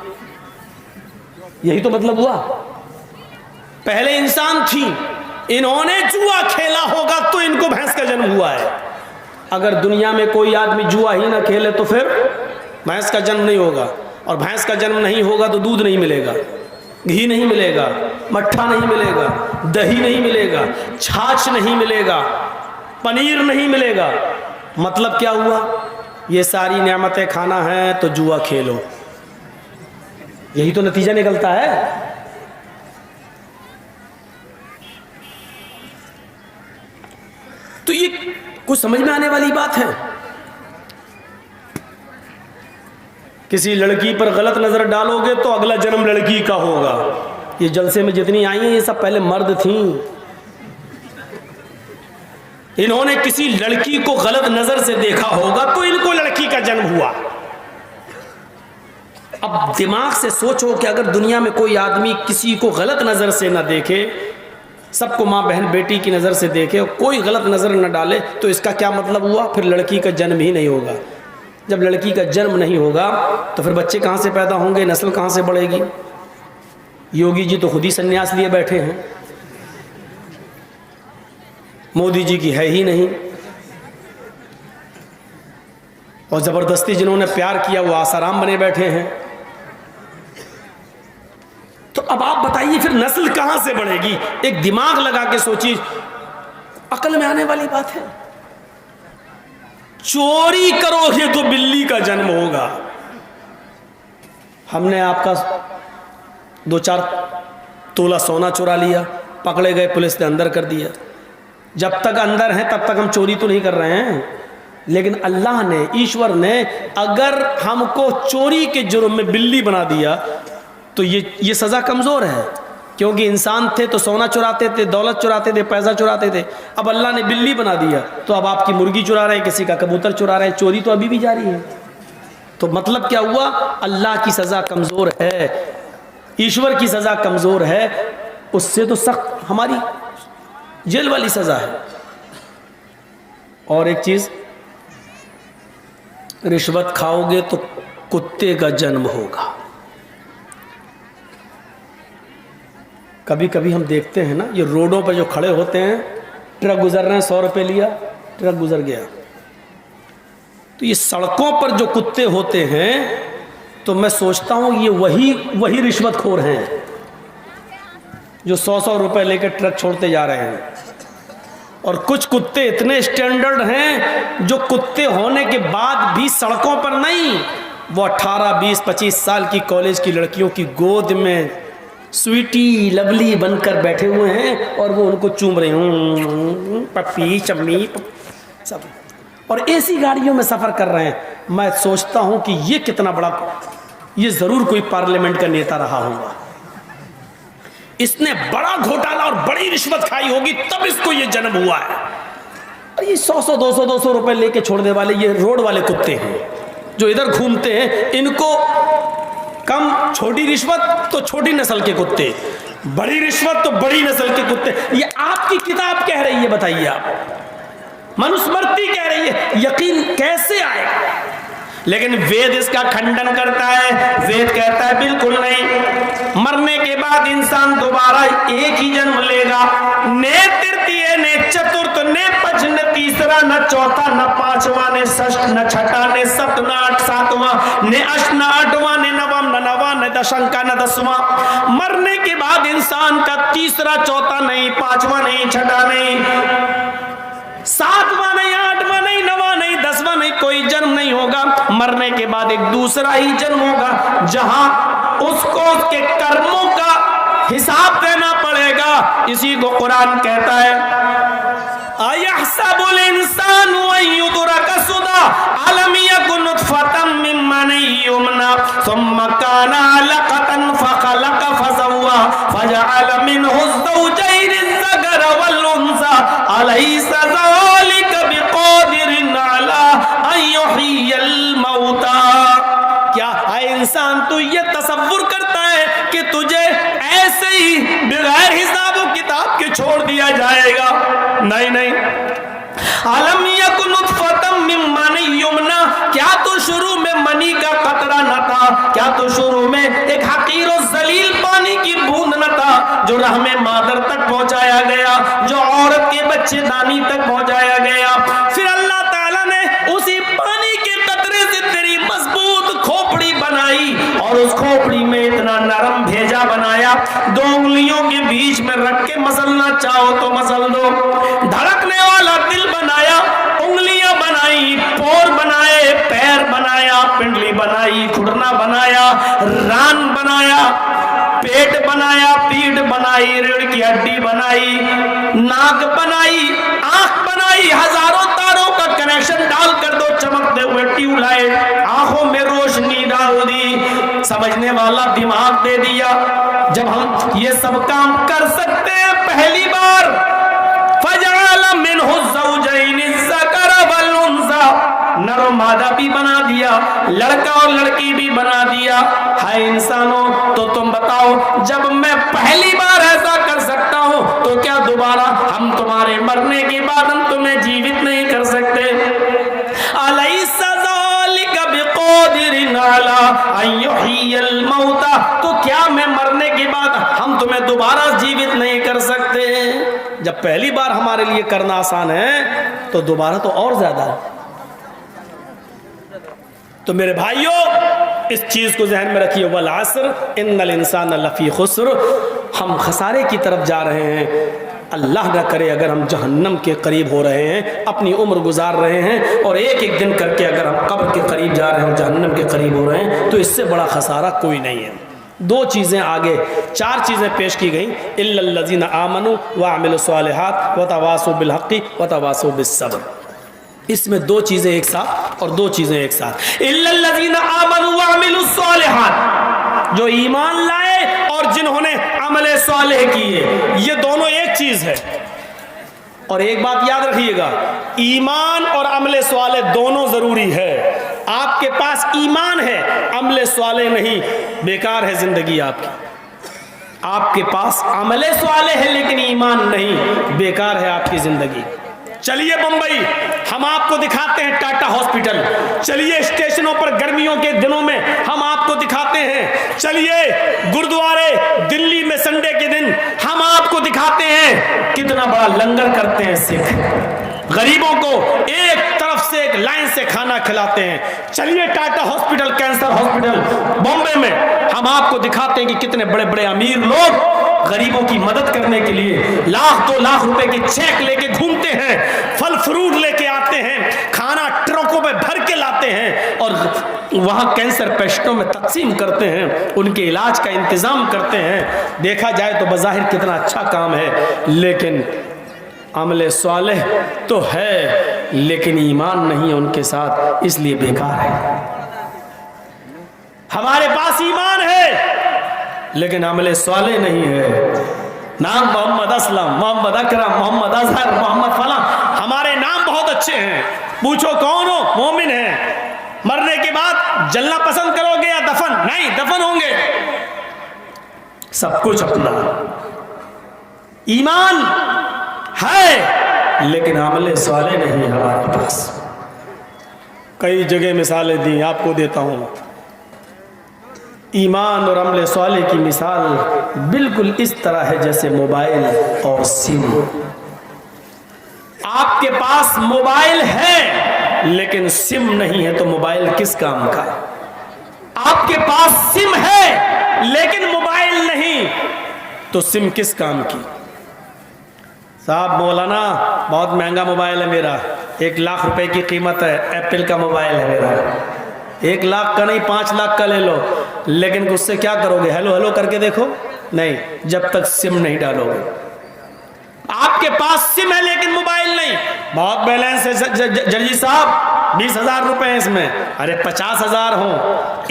यही तो मतलब हुआ। पहले इंसान थी, इन्होंने जुआ खेला होगा तो इनको भैंस का जन्म हुआ है। अगर दुनिया में कोई आदमी जुआ ही ना खेले तो फिर भैंस का जन्म नहीं होगा, और भैंस का जन्म नहीं होगा तो दूध नहीं मिलेगा, घी नहीं मिलेगा, मट्ठा नहीं मिलेगा, दही नहीं मिलेगा, छाछ नहीं मिलेगा, पनीर नहीं मिलेगा। मतलब क्या हुआ? ये सारी नेमतें खाना है तो जुआ खेलो, यही तो नतीजा निकलता है। तो ये कुछ समझ में आने वाली बात है। किसी लड़की पर गलत नजर डालोगे तो अगला जन्म लड़की का होगा। ये जलसे में जितनी आई हैं ये सब पहले मर्द थीं। इन्होंने किसी लड़की को गलत नजर से देखा होगा तो इनको लड़की का जन्म हुआ। अब दिमाग से सोचो कि अगर दुनिया में कोई आदमी किसी को गलत नजर से ना देखे, सबको माँ बहन बेटी की नजर से देखे और कोई गलत नजर न डाले, तो इसका क्या मतलब हुआ? फिर लड़की का जन्म ही नहीं होगा। जब लड़की का जन्म नहीं होगा तो फिर बच्चे कहाँ से पैदा होंगे, नस्ल कहाँ से बढ़ेगी? योगी जी तो खुद ही संन्यास लिए बैठे हैं। मोदी जी की है ही नहीं, और जबरदस्ती जिन्होंने प्यार किया वो आसाराम बने बैठे हैं। तो अब आप बताइए फिर नस्ल कहां से बढ़ेगी? एक दिमाग लगा के सोचिए, अकल में आने वाली बात है। चोरी करोगे तो बिल्ली का जन्म होगा। हमने आपका 2-4 तोला सोना चुरा लिया, पकड़े गए, पुलिस ने अंदर कर दिया। जब तक अंदर हैं तब तक हम चोरी तो नहीं कर रहे हैं, लेकिन अल्लाह ने, ईश्वर ने अगर हमको चोरी के जुर्म में बिल्ली बना दिया तो ये सज़ा कमज़ोर है, क्योंकि इंसान थे तो सोना चुराते थे, दौलत चुराते थे, पैसा चुराते थे। अब अल्लाह ने बिल्ली बना दिया तो अब आपकी मुर्गी चुरा रहे हैं, किसी का कबूतर चुरा रहे हैं, चोरी तो अभी भी जारी है। तो मतलब क्या हुआ? अल्लाह की सज़ा कमज़ोर है, ईश्वर की सज़ा कमज़ोर है, उससे तो सख्त हमारी जेल वाली सज़ा है। और एक चीज़, रिश्वत खाओगे तो कुत्ते का जन्म होगा। कभी कभी हम देखते हैं ना, ये रोडों पर जो खड़े होते हैं, ट्रक गुजर रहे हैं, 100 रुपये लिया, ट्रक गुजर गया। तो ये सड़कों पर जो कुत्ते होते हैं, तो मैं सोचता हूँ ये वही रिश्वतखोर हैं जो 100-100 रुपये लेकर ट्रक छोड़ते जा रहे हैं। और कुछ कुत्ते इतने स्टैंडर्ड हैं जो कुत्ते होने के बाद भी सड़कों पर नहीं, वो 18, 20, 25 साल की कॉलेज की लड़कियों की गोद में स्वीटी लवली बनकर बैठे हुए हैं और वो उनको चूम रहे हैं, पप्पी चम्मी सब, और एसी गाड़ियों में सफ़र कर रहे हैं। मैं सोचता हूं कि ये कितना बड़ा, ये ज़रूर कोई पार्लियामेंट का नेता रहा होगा, इसने बड़ा घोटाला और बड़ी रिश्वत खाई होगी, तब इसको ये जन्म हुआ है। और ये 100-100, 200-200 रुपए लेके छोड़ने वाले ये रोड वाले कुत्ते हैं जो इधर घूमते हैं, इनको कम छोटी रिश्वत तो छोटी नस्ल के कुत्ते, बड़ी रिश्वत तो बड़ी नस्ल के कुत्ते। ये आपकी किताब कह रही है, बताइए आप, मनुस्मृति कह रही है, यकीन कैसे आएगा? लेकिन वेद इसका खंडन करता है। वेद कहता है बिल्कुल नहीं, मरने के बाद इंसान दोबारा एक ही जन्म लेगा। ने तृतीय, ने चतुर्थ, ने पंच, न तीसरा, न चौथा, न पांचवा, ने षष्ठ, न छठा, ने सप्त, न आठ, सातवां, ने अष्ट, न आठवां, ने नवम, न नवा, न दशंका, न 10वां। मरने के बाद इंसान का तीसरा, चौथा नहीं, पांचवा नहीं, छठा नहीं, सातवां नहीं, आठवां नहीं, नवा नहीं, 10वां नहीं, कोई जन्म नहीं होगा। मरने के बाद एक दूसरा ही जन्म होगा, जहां उसको उसके कर्मों का हिसाब देना पड़ेगा। इसी को कुरान कहता है, अयहसबुल इंसानु अन युद्रका सुदा अलम यकुन नुतफतम मिन मनी युमना सुम्मा काना अलकतन फखलक फसव्वा फजअल मिनहु ज़ौजैनि ज़कर वल उन्सा अलैसा ज़ालिका बिक़ादिरिन अला अन युह्यिल मौता। क्या है इंसान, तू ये तसव्वुर करता है कि तुझे ऐसे ही बगैर हिसाब व किताब के छोड़ दिया जाएगा? नहीं नहीं। अलम यकुन नुतफतम मिन मनी युमना, क्या तो शुरू में मनी का कतरा न था? क्या तो शुरू में एक हकीर और जलील पानी की बूंद न था जो रहमे मादर तक पहुंचाया गया, जो औरत के बच्चेदानी तक पहुंचाया गया? फिर अल्लाह ताला ने उसी पानी के कतरे से तेरी मजबूत खोपड़ी बनाई और उस खोपड़ी में इतना नरम भेजा बनाया, 2 उंगलियों के बीच में रख के मसलना चाहो तो मसल दो। धड़कने वाला दिल बनाया, उंगलियां बनाई, पोर बनाए, पैर बनाया, पिंडली बनाई, खुरना बनाया, रान बनाया, पेट बनाया, पीठ बनाई, रीढ़ की हड्डी बनाई, नाक बनाई, आंख बनाई, हजारों तारों का कनेक्शन डाल कर दो चमकते हुए ट्यूबलाइट, आंखों में रोशनी डाल दी, समझने वाला दिमाग दे दिया। जब हम ये सब काम कर सकते हैं पहली बार, फजअल मिनहु ज़ौजैनि ज़कर वल उन्सा, नर और मादा भी बना दिया, लड़का और लड़की भी बना दिया। हाय इंसानों, तो तुम बताओ, जब मैं पहली बार ऐसा कर सकता हूं तो क्या दोबारा हम तुम्हारे मरने के बाद हम तुम्हें जीवित नहीं कर सकते? अलैसा ज़ालिका बिक़ादिरिन अला अन युह्यिल मौता, तो क्या मैं मरने के बाद हम तुम्हें दोबारा जीवित नहीं कर सकते? जब जब पहली बार हमारे लिए करना आसान है तो दोबारा तो और ज्यादा है। तो मेरे भाइयों, इस चीज को जहन में रखिए, वल अस्र इन्नल इंसान लफी खुस्र। हम खसारे की तरफ जा रहे हैं। अल्लाह न करे अगर हम जहन्नम के करीब हो रहे हैं, अपनी उम्र गुजार रहे हैं, और एक एक दिन करके अगर हम कब्र के करीब जा रहे हैं और जहन्नम के करीब हो रहे हैं, तो इससे बड़ा खसारा कोई नहीं है। दो चीज़ें आगे, चार चीज़ें पेश की गई, इल्लल्लज़ीना आमनू व अमिलुस्सालिहात व तवासौ बिल हक़्क़ि व तवासौ बिस्सब्र। इसमें दो चीज़ें एक साथ और दो चीज़ें एक साथ। इल्लल्लज़ीना आमनू व अमिलुस्सालिहात, जो ईमान लाए और जिन्होंने अमल सालेह किए, ये दोनों एक चीज़ है। और एक बात याद रखिएगा, ईमान और अमल सालेह दोनों ज़रूरी है। आपके पास ईमान है, अमल सालेह नहीं, बेकार है जिंदगी आपकी। आपके पास अमल सालेह है लेकिन ईमान नहीं, बेकार है आपकी जिंदगी। चलिए बंबई, हम आपको दिखाते हैं टाटा हॉस्पिटल। चलिए स्टेशनों पर गर्मियों के दिनों में हम आपको दिखाते हैं। चलिए गुरुद्वारे दिल्ली में संडे के दिन हम आपको दिखाते हैं कितना बड़ा लंगर करते हैं सिख, गरीबों को एक तरफ से एक लाइन से खाना खिलाते हैं। चलिए Tata hospital, cancer hospital Bombay में हम आपको दिखाते हैं कि कितने बड़े बड़े अमीर लोग गरीबों की मदद करने के लिए लाख 2 लाख रुपए के चेक लेके घूमते हैं, फल फ्रूट लेके आते हैं, खाना ट्रकों पे भर के लाते हैं और वहां कैंसर पेशेंटों में तकसीम करते हैं, उनके इलाज का इंतजाम करते हैं। देखा जाए तो बज़ाहिर कितना अच्छा काम है, लेकिन अमल सालेह तो है लेकिन ईमान नहीं है उनके साथ, इसलिए बेकार है। हमारे पास ईमान है लेकिन अमल सालेह नहीं है। नाम मोहम्मद असलम, मोहम्मद अकरम, मोहम्मद अजहर, मोहम्मद फला, हमारे नाम बहुत अच्छे हैं। पूछो कौन हो? मोमिन है। मरने के बाद जलना पसंद करोगे या दफन? नहीं, दफन होंगे। सब कुछ अपना ईमान है लेकिन अमल सालेह नहीं है हमारे पास। कई जगह मिसालें दी, आपको देता हूं। ईमान और अमल सालेह की मिसाल बिल्कुल इस तरह है जैसे मोबाइल और सिम। आपके पास मोबाइल है लेकिन सिम नहीं है तो मोबाइल किस काम का? आपके पास सिम है लेकिन मोबाइल नहीं तो सिम किस काम की? साहब मौलाना बहुत महंगा मोबाइल है मेरा, 1 लाख रुपए की कीमत है, एप्पल का मोबाइल है मेरा। 1 लाख का नहीं 5 लाख का ले लो, लेकिन उससे क्या करोगे? हेलो हेलो करके देखो, नहीं, जब तक सिम नहीं डालोगे। आपके पास सिम है लेकिन मोबाइल नहीं। बहुत बैलेंस है जर्जी साहब, 20,000 रुपए है इसमें। अरे 50,000 हो,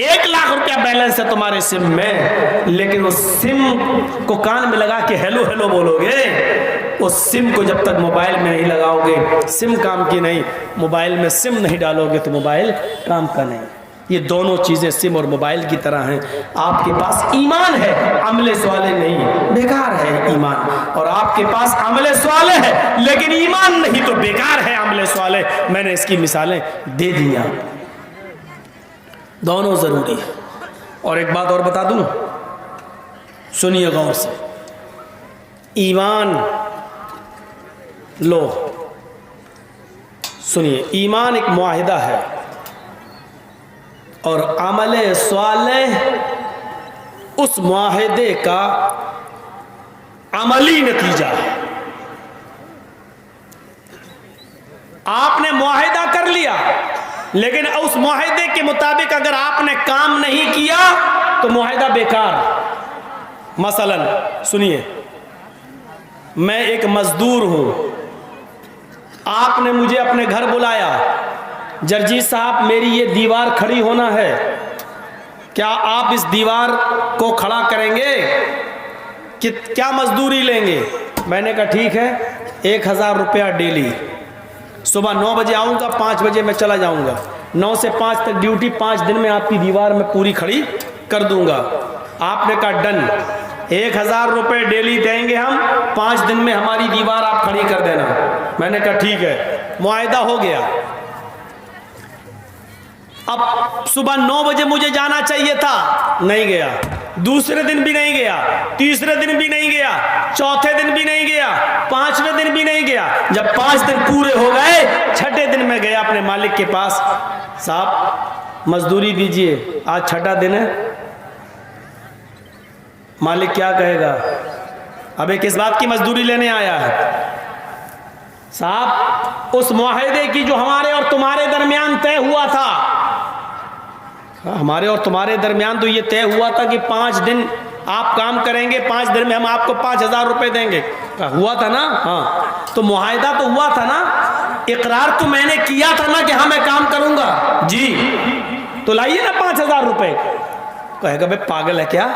1 लाख रुपया बैलेंस है तुम्हारे सिम में, लेकिन उस सिम को कान में लगा के हेलो हेलो बोलोगे। उस सिम को जब तक मोबाइल में नहीं लगाओगे, सिम काम की नहीं। मोबाइल में सिम नहीं डालोगे तो मोबाइल काम का नहीं। ये दोनों चीजें सिम और मोबाइल की तरह हैं। आपके पास ईमान है, अमले सालेह नहीं, बेकार है ईमान। और आपके पास अमले सालेह है लेकिन ईमान नहीं तो बेकार है अमले सालेह। मैंने इसकी मिसालें दे दी, दोनों जरूरी है। और एक बात और बता दूं, सुनिए गौर से। ईमान लो, सुनिए, ईमान एक मुआहिदा है और अमल सालेह उस मुआहिदे का अमली नतीजा है। आपने मुआहिदा कर लिया लेकिन उस मुआहिदे के मुताबिक अगर आपने काम नहीं किया तो मुआहिदा बेकार। मसलन सुनिए, मैं एक मजदूर हूं, आपने मुझे अपने घर बुलाया, जर्जीत साहब मेरी ये दीवार खड़ी होना है, क्या आप इस दीवार को खड़ा करेंगे कि क्या मजदूरी लेंगे? मैंने कहा ठीक है, 1,000 रुपया डेली। सुबह 9 बजे आऊँगा, 5 बजे मैं चला जाऊँगा। 9 से 5 तक ड्यूटी, 5 दिन में आपकी दीवार मैं पूरी खड़ी कर दूंगा। आपने कहा डन, 1,000 रुपये डेली देंगे हम, 5 दिन में हमारी दीवार आप खड़ी कर देना। मैंने कहा ठीक है, मुआहिदा हो गया। अब सुबह 9 बजे मुझे जाना चाहिए था, नहीं गया। दूसरे दिन भी नहीं गया, तीसरे दिन भी नहीं गया, चौथे दिन भी नहीं गया, 5वें जब 5 दिन पूरे हो गए, छठे दिन में गया अपने मालिक के पास, साहब मजदूरी दीजिए, आज छठा दिन है। मालिक क्या कहेगा, अबे किस बात की मजदूरी लेने आया है? साहब उस मुआहदे की जो हमारे और तुम्हारे दरमियान तय हुआ था, हमारे और तुम्हारे दरमियान तो ये तय हुआ था कि 5 दिन आप काम करेंगे, 5 दिन में हम आपको 5,000 रुपए देंगे, हुआ था ना? हाँ, तो मुआहदा तो हुआ था ना, इकरार तो मैंने किया था ना कि हाँ मैं काम करूंगा जी, तो लाइए ना 5,000 रुपए। कहेगा भाई पागल है क्या,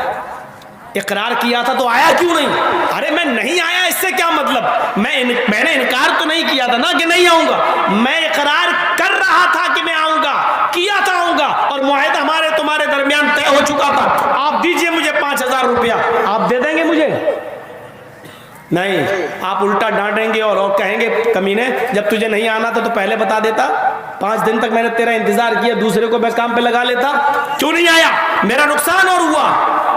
इकरार किया था तो आया क्यों नहीं? अरे मैं नहीं आया इससे क्या मतलब, मैंने इनकार तो नहीं किया था ना कि नहीं आऊंगा, मैं इकरार कर रहा था कि मैं आऊंगा, किया था आऊंगा, और मुआहदा हमारे तुम्हारे दरमियान तय हो चुका था। आप दीजिए मुझे 5,000 रुपया, आप दे देंगे मुझे? नहीं, आप उल्टा डांटेंगे और कहेंगे कमीने जब तुझे नहीं आना था तो पहले बता देता, 5 दिन तक मैंने तेरा इंतजार किया, दूसरे को मैं काम पे लगा लेता, क्यों नहीं आया? मेरा नुकसान और हुआ।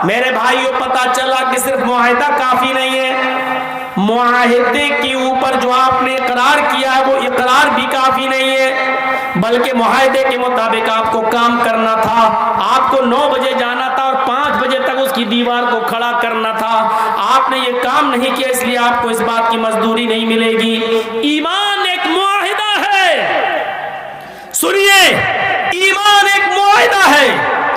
मेरे भाइयों पता चला कि सिर्फ मुआहिदा काफी नहीं है, मुआहिदे के ऊपर जो आपने इकरार किया है वो इकरार भी काफी नहीं है, बल्कि मुआहिदे के मुताबिक आपको काम करना था। आपको 9 बजे जाना था और 5 बजे तक उसकी दीवार को खड़ा करना था। आपने ये काम नहीं किया, इसलिए आपको इस बात की मजदूरी नहीं मिलेगी। ईमान एक मुआहिदा है, सुनिए, ईमान एक मुआहिदा है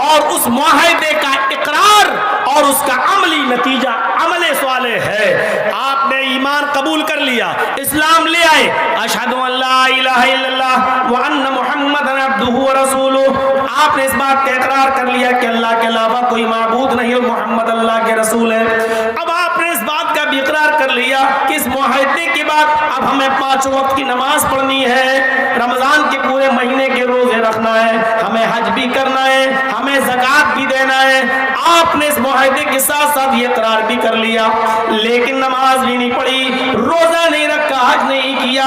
और उस मुआहिदे का इकरार और उसका अमली नतीजा अमले स्वाले है। आपने ईमान कबूल कर लिया, इस्लाम ले आए, अशहदु अल्ला इलाहा इल्लल्लाह व अन्ना मुहम्मदन अब्दुहु व रसूलुहु, आपने इस बात का इकरार कर लिया कि अल्लाह के अलावा कोई माबूद नहीं और मोहम्मद अल्लाह के रसूल है। अब आपने इस बात का भी इकरार कर लिया कि इस मुआहिदे के बाद अब हमें 5 वक्त की नमाज पढ़नी है, रमजान के पूरे महीने के रोजे रखना है, हमें हज भी करना है, हमें ज़कात भी देना है। आपने इस मुआहिदे के साथ साथ ये इकरार भी कर लिया, लेकिन नमाज भी नहीं पढ़ी, रोजा नहीं रखा, हज नहीं किया,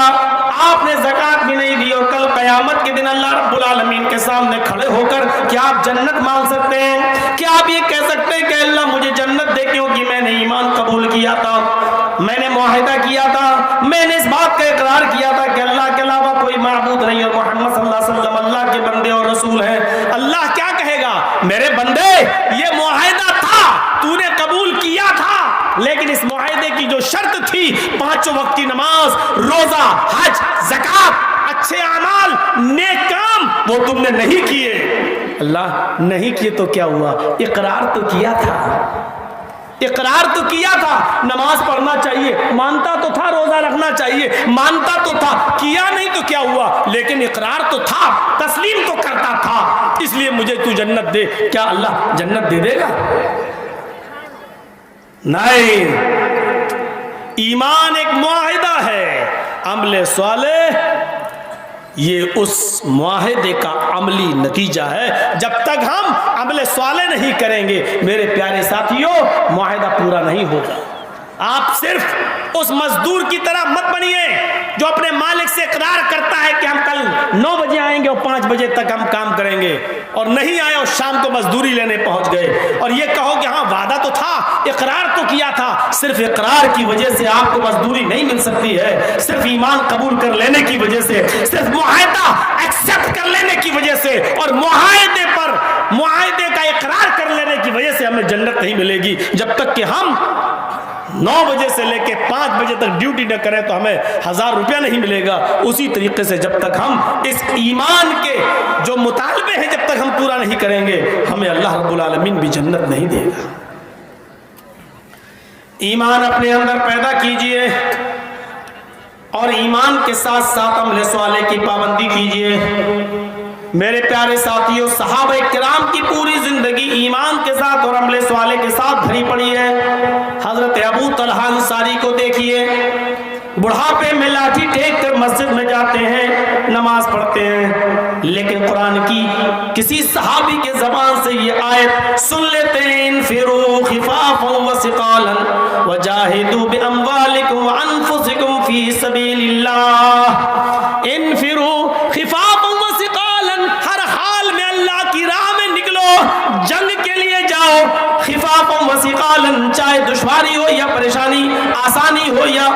आपने ज़कात भी नहीं दी, और कल क़यामत के दिन अल्लाह रब्बुल आलमीन के सामने खड़े होकर क्या आप जन्नत मांग सकते हैं? क्या आप ये कह सकते हैं कि अल्लाह मुझे जन्नत दे, क्योंकि मैंने ईमान कबूल किया था, मैंने मुआहिदा किया था, मैंने इस बात का इकरार किया था कि अल्लाह के अलावा कोई माबूद नहीं और मोहम्मद सल्लल्लाहु अलैहि वसल्लम अल्लाह के बंदे और रसूल हैं। अल्लाह क्या कहेगा, मेरे बंदे ये मुआहिदा था, तूने कबूल किया था, लेकिन इस मुआहिदे की जो शर्त थी 5 वक्त की नमाज, रोजा, हज, ज़कात, अच्छे अमाल, नेक काम, वो तुमने नहीं किए। अल्लाह नहीं किए तो क्या हुआ, इकरार तो किया था, इकरार तो किया था, नमाज पढ़ना चाहिए, मानता तो था, रोजा रखना चाहिए, मानता तो था, किया नहीं तो क्या हुआ, लेकिन इकरार तो था, तस्लीम तो करता था, इसलिए मुझे तू जन्नत दे। क्या अल्लाह जन्नत दे देगा? नहीं, ईमान एक मुआहिदा है, अमले स्वालेह ये उस मुआहिदे का अमली नतीजा है। जब तक हम अमले स्वाले नहीं करेंगे मेरे प्यारे साथियों, मुआहिदा पूरा नहीं होगा। आप सिर्फ उस मजदूर की तरह मत बनिए जो अपने मालिक से इकरार करता है कि हम कल 9 बजे आएंगे और 5 बजे तक हम काम करेंगे, और नहीं आए और शाम को मजदूरी लेने पहुंच गए, और ये कहो कि हाँ वादा तो था, इकरार तो किया था। सिर्फ इकरार की वजह से आपको मजदूरी नहीं मिल सकती है, सिर्फ ईमान कबूल कर लेने की वजह से, सिर्फ मुआहिदा एक्सेप्ट कर लेने की वजह से और मुआहिदे पर मुआहिदे का इकरार कर लेने की वजह से हमें जन्नत नहीं मिलेगी। जब तक कि हम 9 बजे से लेके 5 बजे तक ड्यूटी न करें तो हमें 1000 रुपया नहीं मिलेगा। उसी तरीके से जब तक हम इस ईमान के जो मुतालबे हैं जब तक हम पूरा नहीं करेंगे, हमें अल्लाह रब्बुल आलमीन भी जन्नत नहीं देगा। ईमान अपने अंदर पैदा कीजिए और ईमान के साथ साथ अमले स्वाले की पाबंदी कीजिए। मेरे प्यारे साथियों, सहाबा किराम की पूरी जिंदगी ईमान के साथ और अमले स्वाले के साथ भरी पड़ी है। हजरत अबू तलहा अंसारी को देखिए, बुढ़ापे में लाठी टेक कर मस्जिद में जाते हैं, नमाज पढ़ते हैं, लेकिन कुरान की किसी सहाबी के जबान से ये आयत सुन लेते हैं, इनफिरू खिफाफन व सिकालन वजाहिदू बिअमवालिकुम व अनफुसिकुम फी सबीलिल्लाह। इनफिरू खिफाफन व सिकालन, हर हाल में अल्लाह की राह में निकलो, जंग के लिए जाओ। खिफाफन व सिकालन, चाहे दुश्वारी हो या परेशानी, आसानी हो या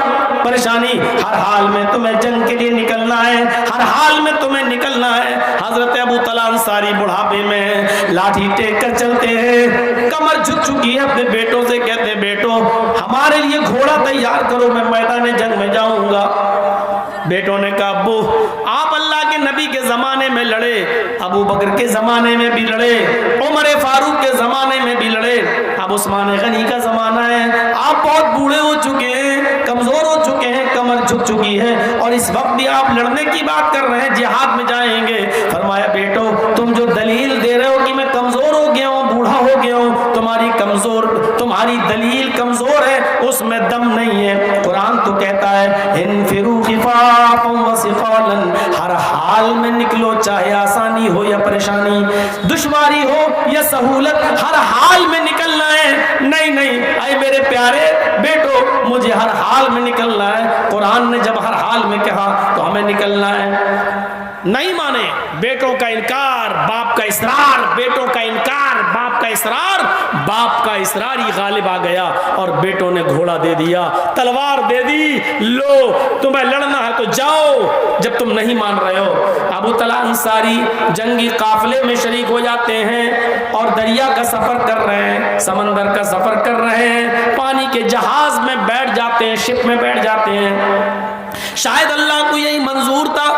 परेशानी, हर हाल में तुम्हें जंग के लिए निकलना है, हर हाल में तुम्हें निकलना है। हजरत अबू तला अंसारी बुढ़ापे में लाठी टेक कर चलते हैं, कमर झुक चुकी है, अपने बेटों से कहते बेटो हमारे लिए घोड़ा तैयार करो, मैं मैदान जंग में जाऊंगा। बेटों ने कहा अब्बू आप अल्लाह के नबी के जमाने में लड़े, अबू बकर के जमाने में भी लड़े, उमर फारूक के जमाने में भी लड़े, अब उस्मान गनी का जमाना है, आप बहुत बूढ़े हो चुके हैं, कमजोर हो चुके हैं, कमर झुक चुकी है, और इस वक्त भी आप लड़ने की बात कर रहे हैं, जिहाद में जाएंगे। फरमाया बेटो तुम जो दलील दे रहे हो कि मैं कमजोर हो गया हूँ, बूढ़ा हो गया हूँ, तुम्हारी दलील कमजोर है, उसमें दम नहीं है। कुरान तो कहता है इनफिरू खिफाफन व सिकालन, हर हाल में निकलो, चाहे आसानी हो या परेशानी, दुश्वारी हो या सहूलत, हर हाल में निकलना है। नहीं नहीं अरे मेरे प्यारे बेटो मुझे हर हाल में निकलना है। कुरान ने जब हर हाल में कहा तो हमें निकलना है। नहीं माने, बेटों का इनकार बाप का इसरार, बेटों का इनकार बाप का इसरार, बाप का इसरार ही गालिब आ गया और बेटों ने घोड़ा दे दिया, तलवार दे दी, लो तुम्हें लड़ना है तो जाओ, जब तुम नहीं मान रहे हो। अबू तला अंसारी जंगी काफिले में शरीक हो जाते हैं और दरिया का सफर कर रहे हैं, समंदर का सफर कर रहे हैं, पानी के जहाज में बैठ जाते हैं, शिप में बैठ जाते हैं। शायद अल्लाह को यही मंजूर था,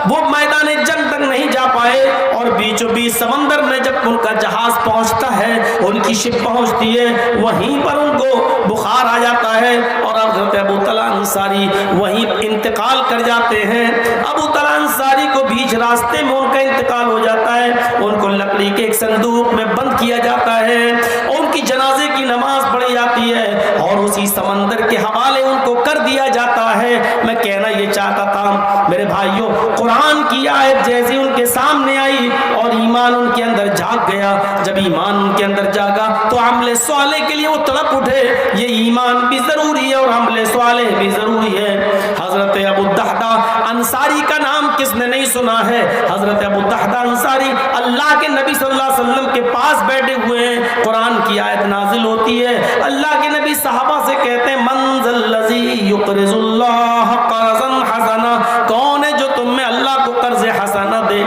वो मैदान जंग तक नहीं जा पाए और बीचों बीच समंदर में जब उनका जहाज पहुंचता है, उनकी शिप पहुंचती है, वहीं पर उनको बुखार आ जाता है और हज़रत अबू तला अंसारी वहीं इंतकाल कर जाते हैं। अबू तला अंसारी को बीच रास्ते में उनका इंतकाल हो जाता है, उनको लकड़ी के एक संदूक में बंद किया जाता है, उनकी जनाजे की नमाज पढ़ी जाती है और उसी समंदर के हवाले उनको कर दिया जाता है। मैं कहना ये चाहता था मेरे भाइयों, कुरान की आयत जैसी उनके सामने आई और ईमान उनके अंदर जाग गया। जब ईमान उनके अंदर जागा तो अमले स्वाले के लिए वो तड़प उठे, ये ईमान भी जरूरी है और अमले स्वाले भी जरूरी है। हजरत अबू दहदा अंसारी का नाम किसने नहीं सुना है? हजरत अबू दहदा अंसारी अल्लाह के नबी सल्लल्लाहु अलैहि वसल्लम के पास बैठे हुए हैं, कुरान की आयत नाजिल होती है, अल्लाह के नबी सहाबा से कहते हैं मंज़ल लज़ी युक़रिज़ुल्लाह क़र्ज़न हसना, कौन है जो तुम में अल्लाह को कर्ज हसना दे?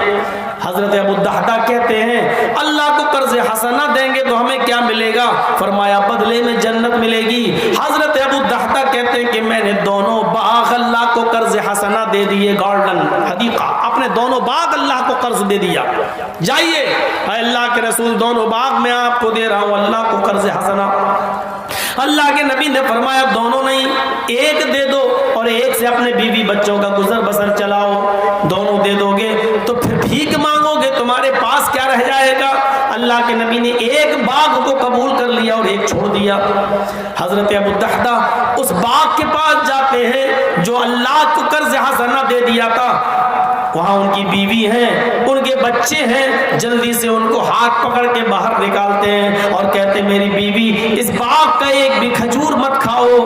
हजरत अबू दहदा कहते हैं अल्लाह को कर्ज हसना देंगे तो हमें क्या मिलेगा? फरमाया बदले में जन्नत मिलेगी। हजरत अबू दहदा कहते हैं कि मैंने दोनों बाग अल्लाह को कर्ज हसना दे दिए, गोल्डन हदीका, अपने दोनों बाग अल्लाह को कर्ज दे दिया। जाइए अल्लाह के रसूल दोनों बाग मैं आपको दे रहा हूं, अल्लाह को कर्ज हसना। अल्लाह के नबी ने फरमाया दोनों नहीं, एक दे दो और एक से अपने बीवी बच्चों का गुजर बसर चलाओ। दोनों दे दोगे तो फिर भीख मांगोगे, तुम्हारे पास क्या रह जाएगा? अल्लाह के नबी ने एक बाग को कबूल कर लिया और एक छोड़ दिया। हजरत अबू दहदा उस बाग के पास जाते हैं जो अल्लाह को कर्ज हसना दे दिया था, वहां उनकी बीवी हैं, उनके बच्चे हैं, जल्दी से उनको हाथ पकड़ के बाहर निकालते हैं और कहते मेरी बीवी इस बाग का एक भी खजूर मत खाओ।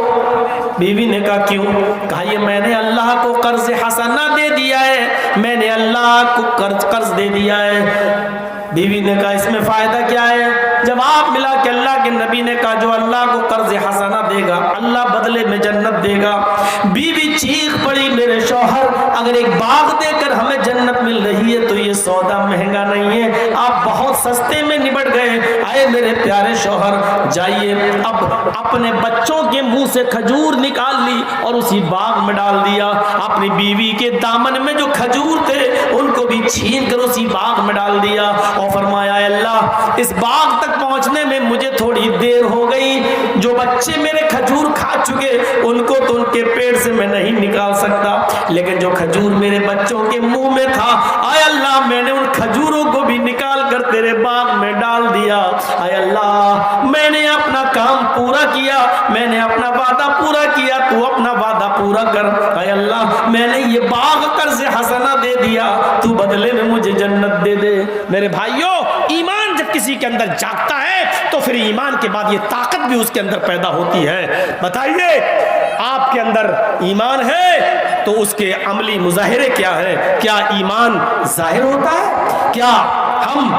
बीवी ने कहा क्यों? कहा ये मैंने अल्लाह को कर्ज हसना दे दिया है, मैंने अल्लाह को कर्ज दे दिया है। बीवी ने कहा इसमें फायदा क्या है? जवाब मिला कि अल्लाह के नबी ने कहा जो अल्लाह को कर्ज हसना देगा अल्लाह बदले में जन्नत देगा। बीवी चीख पड़ी मेरे शौहर अगर एक बाग देकर हमें जन्नत मिल रही है तो ये सौदा महंगा नहीं है, आप बहुत सस्ते में निबट गए। आए मेरे प्यारे शौहर जाइए, अब अपने बच्चों के मुंह से खजूर निकाल ली और उसी बाग में डाल दिया। अपनी बीवी के दामन में जो खजूर थे उनको भी छीन कर उसी बाग में डाल दिया और फरमाया अल्लाह इस बाग तक पहुंचने में मुझे थोड़ी देर हो गई, जो बच्चे मेरे खजूर खा चुके उनको तो उनके पेट से मैं नहीं निकाल सकता, लेकिन जो खजूर मेरे बच्चों के मुंह में था आय अल्लाह मैंने उन खजूरों को भी निकाल कर तेरे बाग में डाल दिया। आय अल्लाह मैंने अपना काम पूरा किया, मैंने अपना वादा पूरा किया, तू अपना वादा पूरा कर। आय अल्लाह मैंने ये बाग कर्ज हसना दे दिया, तू बदले में मुझे जन्नत दे दे। मेरे भाइयों ईमान जब किसी के अंदर जागता है तो फिर ईमान के बाद ये ताकत भी उसके अंदर पैदा होती है। बताइए आपके अंदर ईमान है तो उसके अमली मुजाहिरे क्या है? क्या ईमान जाहिर होता है? क्या हम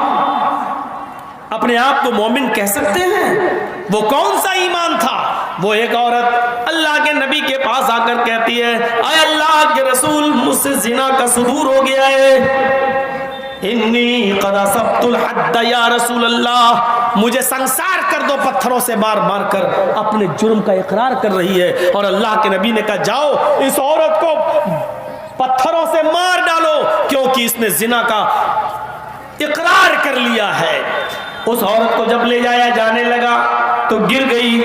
अपने आप को मोमिन कह सकते हैं? वो कौन सा ईमान था वो एक औरत अल्लाह के नबी के पास आकर कहती है, अय अल्लाह के रसूल, मुझसे जिना का सुदूर हो गया है। इन्नी क़द असब्तुल हद्द या रसूल अल्लाह, मुझे संसार कर दो पत्थरों से मार मार कर। अपने जुर्म का इकरार कर रही है। और अल्लाह के नबी ने कहा, जाओ इस औरत को पत्थरों से मार डालो, क्योंकि इसने जिना का इकरार कर लिया है। उस औरत को जब ले जाया जाने लगा तो गिर गई,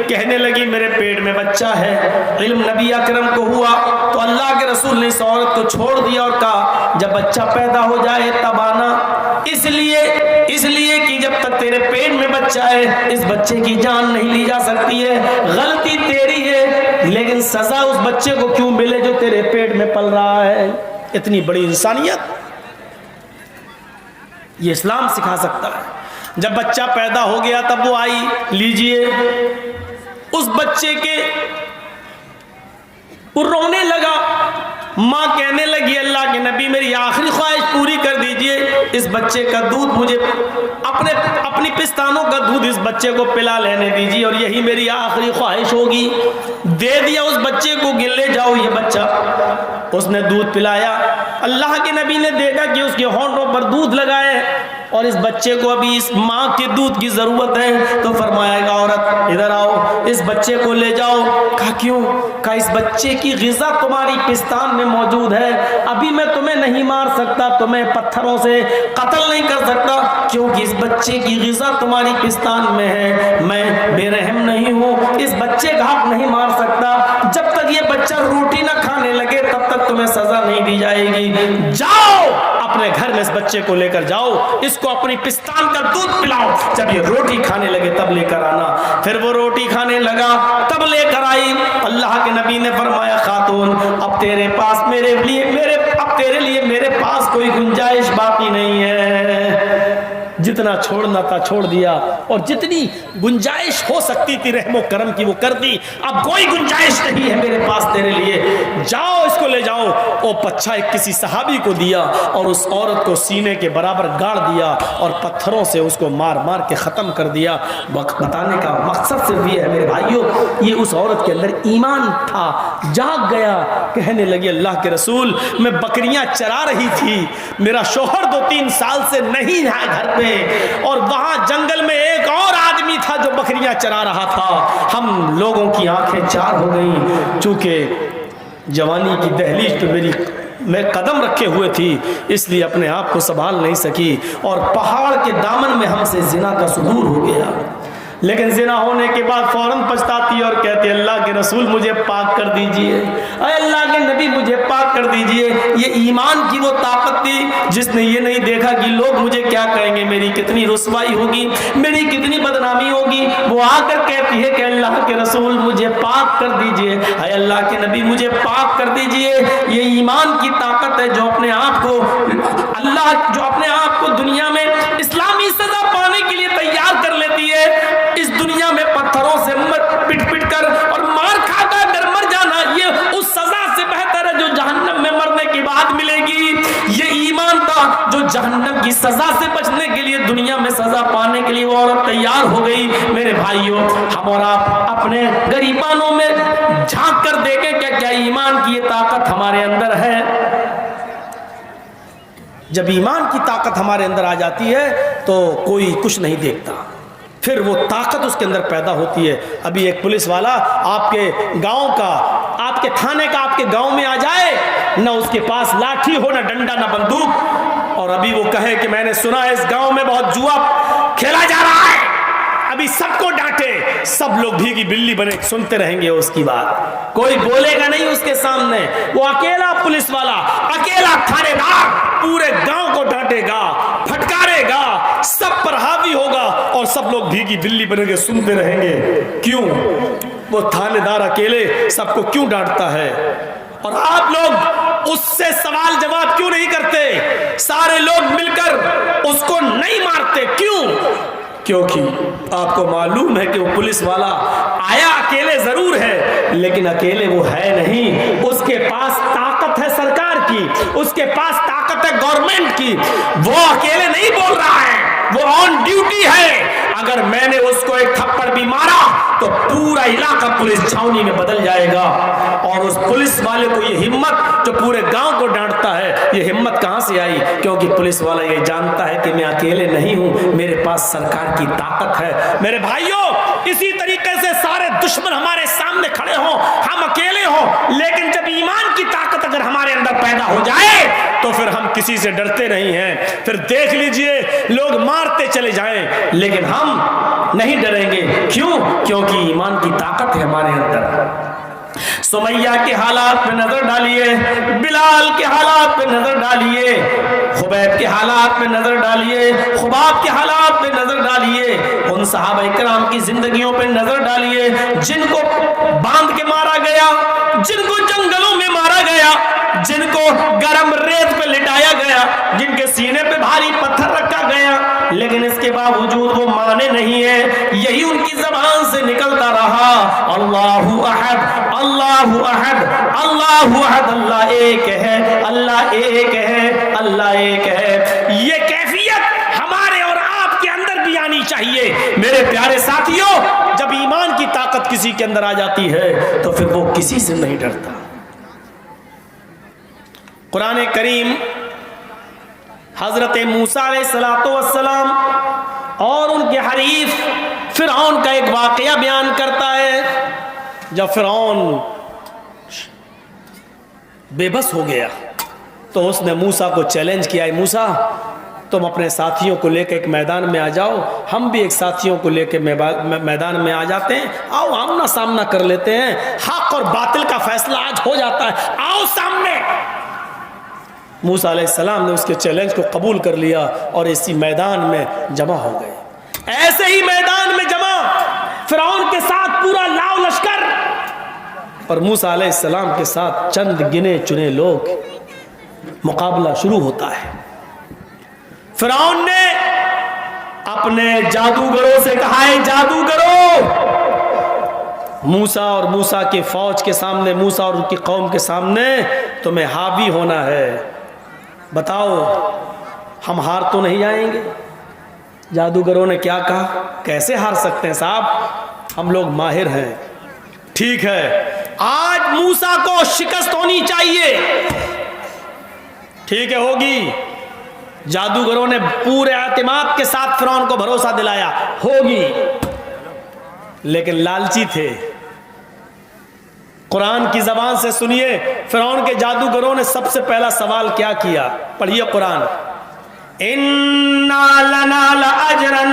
कहने लगी मेरे पेट में बच्चा है। इल्म नबी अकरम को हुआ तो अल्लाह के रसूल ने इस औरत को छोड़ दिया और कहा, जब बच्चा पैदा हो जाए तब आना। इसलिए कि जब तक तेरे पेट में बच्चा है इस बच्चे की जान नहीं ली जा सकती है। गलती तेरी है, लेकिन सजा उस बच्चे को क्यों मिले जो तेरे पेट में पल रहा है। इतनी बड़ी इंसानियत ये इस्लाम सिखा सकता है। जब बच्चा पैदा हो गया तब वो आई, लीजिए उस बच्चे के, वो रोने लगा। माँ कहने लगी, अल्लाह के नबी मेरी आखिरी ख्वाहिश पूरी कर दीजिए, इस बच्चे का दूध मुझे अपनी पिस्तानों का दूध इस बच्चे को पिला लेने दीजिए, और यही मेरी आखिरी ख्वाहिश होगी। दे दिया उस बच्चे को, गिन ले जाओ ये बच्चा। उसने दूध पिलाया। अल्लाह के नबी ने देखा कि उसके होंठों पर दूध लगाए और इस बच्चे को अभी इस माँ के दूध की जरूरत है, तो फरमाएगा, औरत इधर आओ, इस बच्चे को ले जाओ। कहा क्यों? कहा इस बच्चे की ग़िज़ा तुम्हारी पिस्तान में मौजूद है, अभी मैं तुम्हें नहीं मार सकता, तुम्हें पत्थरों से कत्ल नहीं कर सकता, क्योंकि इस बच्चे की ग़िज़ा तुम्हारी पिस्तान में है। मैं बेरहम नहीं हूँ, इस बच्चे का हक नहीं मार सकता। जब तक ये बच्चा रोटी ना खाने लगे तब तक तुम्हें सजा नहीं दी जाएगी। जाओ अपने घर में इस बच्चे को लेकर जाओ, इसको अपनी पिस्तान का दूध पिलाओ, जब ये रोटी खाने लगे तब लेकर आना। फिर वो रोटी खाने लगा तब लेकर आई। अल्लाह के नबी ने फरमाया, खातून अब तेरे पास मेरे लिए मेरे पास कोई गुंजाइश बाकी नहीं है। जितना छोड़ना था छोड़ दिया, और जितनी गुंजाइश हो सकती थी रहमो करम की वो कर दी। अब कोई गुंजाइश नहीं है मेरे पास तेरे लिए, जाओ इसको ले जाओ। वो बच्चा एक किसी सहाबी को दिया और उस औरत को सीने के बराबर गाड़ दिया और पत्थरों से उसको मार मार के ख़त्म कर दिया। बताने का मकसद सिर्फ ये है मेरे भाइयों, ये उस औरत के अंदर ईमान था, जाग गया। कहने लगी, अल्लाह के रसूल मैं बकरियां चरा रही थी, मेरा शोहर 2-3 साल से नहीं है घर पे, और वहां जंगल में एक और आदमी था जो बकरियां चरा रहा था। हम लोगों की आंखें चार हो गई। चूंकि जवानी की दहलीज पे मैं कदम रखे हुए थी, इसलिए अपने आप को संभाल नहीं सकी और पहाड़ के दामन में हमसे जिना का सुदूर हो गया। लेकिन जिना होने के बाद फौरन पछताती और कहती, अल्लाह के रसूल मुझे पाक कर दीजिए, अल्लाह के नबी मुझे पाक कर दीजिए। ये ईमान की वो ताकत थी जिसने ये नहीं देखा कि लोग मुझे क्या कहेंगे, मेरी कितनी रुसवाई होगी, मेरी कितनी बदनामी होगी। वो आकर कहती है कि अल्लाह के रसूल मुझे पाक कर दीजिए, अल्लाह के नबी मुझे पाक कर दीजिए। ये ईमान की ताकत है जो अपने आप को दुनिया में इस्लामी सजा पाने के लिए तैयार कर लेती है। इस दुनिया में पत्थरों से पिट कर और मार खाकर डर मर जाना, ये उस सजा से बेहतर है जो जहन्नम में मरने के बाद मिलेगी। ये ईमान था जो जहन्नम की सजा से बचने के लिए, दुनिया में सजा पाने के लिए वो औरत तैयार हो गई। मेरे भाइयों, हम और आप अपने गरीबानों में झांक कर देखें क्या क्या ईमान की ये ताकत हमारे अंदर है। जब ईमान की ताकत हमारे अंदर आ जाती है तो कोई कुछ नहीं देखता, फिर वो ताकत उसके अंदर पैदा होती है। अभी एक पुलिस वाला आपके गांव का, आपके थाने का आपके गांव में आ जाए, ना उसके पास लाठी हो, ना डंडा, ना बंदूक, और अभी वो कहे कि मैंने सुना है इस गांव में बहुत जुआ खेला जा रहा है, अभी सबको डांटे, सब लोग भीगी बिल्ली बने सुनते रहेंगे उसकी बात, कोई बोलेगा नहीं उसके सामने। वो अकेला पुलिस वाला, अकेला थानेदार पूरे गांव को डांटेगा, फटकारेगा, सब पर हावी होगा और सब लोग भीगी बिल्ली बनेंगे सुनते रहेंगे। क्यों? वो थानेदार अकेले सबको क्यों डांटता है? और आप लोग उससे सवाल जवाब क्यों नहीं करते? सारे लोग मिलकर उसको नहीं मारते, क्यों? क्योंकि आपको मालूम है कि वो पुलिस वाला आया अकेले जरूर है, लेकिन अकेले वो है नहीं, उसके पास ताकत है सरकार की, उसके पास ताकत है गवर्नमेंट की, वो अकेले नहीं बोल रहा है, वो ऑन ड्यूटी है। अगर मैंने उसको एक थप्पड़ भी मारा तो पूरा इलाका पुलिस छावनी में बदल जाएगा। और उस पुलिस वाले को ये हिम्मत, जो पूरे गांव को डांटता है, ये हिम्मत कहां से आई? क्योंकि पुलिस वाला ये जानता है कि मैं अकेले नहीं हूं, मेरे पास सरकार की ताकत है। मेरे भाइयों, इसी तरीके से सारे दुश्मन हमारे सामने खड़े हों, हम अकेले हों, लेकिन जब ईमान की ताकत अगर हमारे अंदर पैदा हो जाए तो फिर हम किसी से डरते नहीं हैं। फिर देख लीजिए, लोग मारते चले जाएं लेकिन हम नहीं डरेंगे। क्यों? क्योंकि ईमान की ताकत है हमारे अंदर। सुमैया के हालात पे नजर डालिए, बिलाल के हालात पे नजर डालिए, खुबैब के हालात पे नजर डालिए, खुबाब के हालात पे नजर डालिए, उन सहाबा इकराम की जिंदगियों पे नजर डालिए जिनको बांध के मारा गया, जिनको जंगलों में मारा गया, जिनको गरम रेत पे लिटाया गया, जिनके सीने पे भारी पत्थर रखा गया, लेकिन इसके बावजूद वो माने नहीं है। यही उनकी जबान से निकलता रहा, अल्लाहु अहद, अल्लाहु अहद, अल्लाहु अहद, अल्लाह एक है, अल्लाह एक है, अल्लाह एक है। ये कैफियत हमारे और आपके अंदर भी आनी चाहिए। मेरे प्यारे साथियों, जब ईमान की ताकत किसी के अंदर आ जाती है तो फिर वो किसी से नहीं डरता। कुरान करीम हजरत मूसा अलैहिस्सलाम और उनके हरीफ फिरौन का एक वाकया बयान करता है। जब फिरौन बेबस हो गया तो उसने मूसा को चैलेंज किया, मूसा तुम अपने साथियों को लेकर एक मैदान में आ जाओ, हम भी एक साथियों को लेकर मैदान में आ जाते हैं, आओ आमना सामना कर लेते हैं, हक और बातिल का फैसला आज हो जाता है, आओ सामने। मूसा अलैहिस्सलाम ने उसके चैलेंज को कबूल कर लिया और इसी मैदान में जमा हो गए। ऐसे ही मैदान में जमा फिरौन के साथ पूरा लाव लश्कर और मूसा अलैहिस्सलाम के साथ चंद गिने चुने लोग, मुकाबला शुरू होता है। फिरौन ने अपने जादूगरों से कहा है, जादूगरों, मूसा और मूसा के फौज के सामने, मूसा और उनकी कौम के सामने तुम्हें हावी होना है। बताओ हम हार तो नहीं जाएंगे? जादूगरों ने क्या कहा, कैसे हार सकते हैं साहब, हम लोग माहिर हैं। ठीक है, आज मूसा को शिकस्त होनी चाहिए। ठीक है, होगी। जादूगरों ने पूरे एतमाद के साथ फिरौन को भरोसा दिलाया, होगी, लेकिन लालची थे। कुरान की जबान से सुनिए, फिरौन के जादूगरों ने सबसे पहला सवाल क्या किया, पढ़िए कुरान। इन्ना लना लअजरन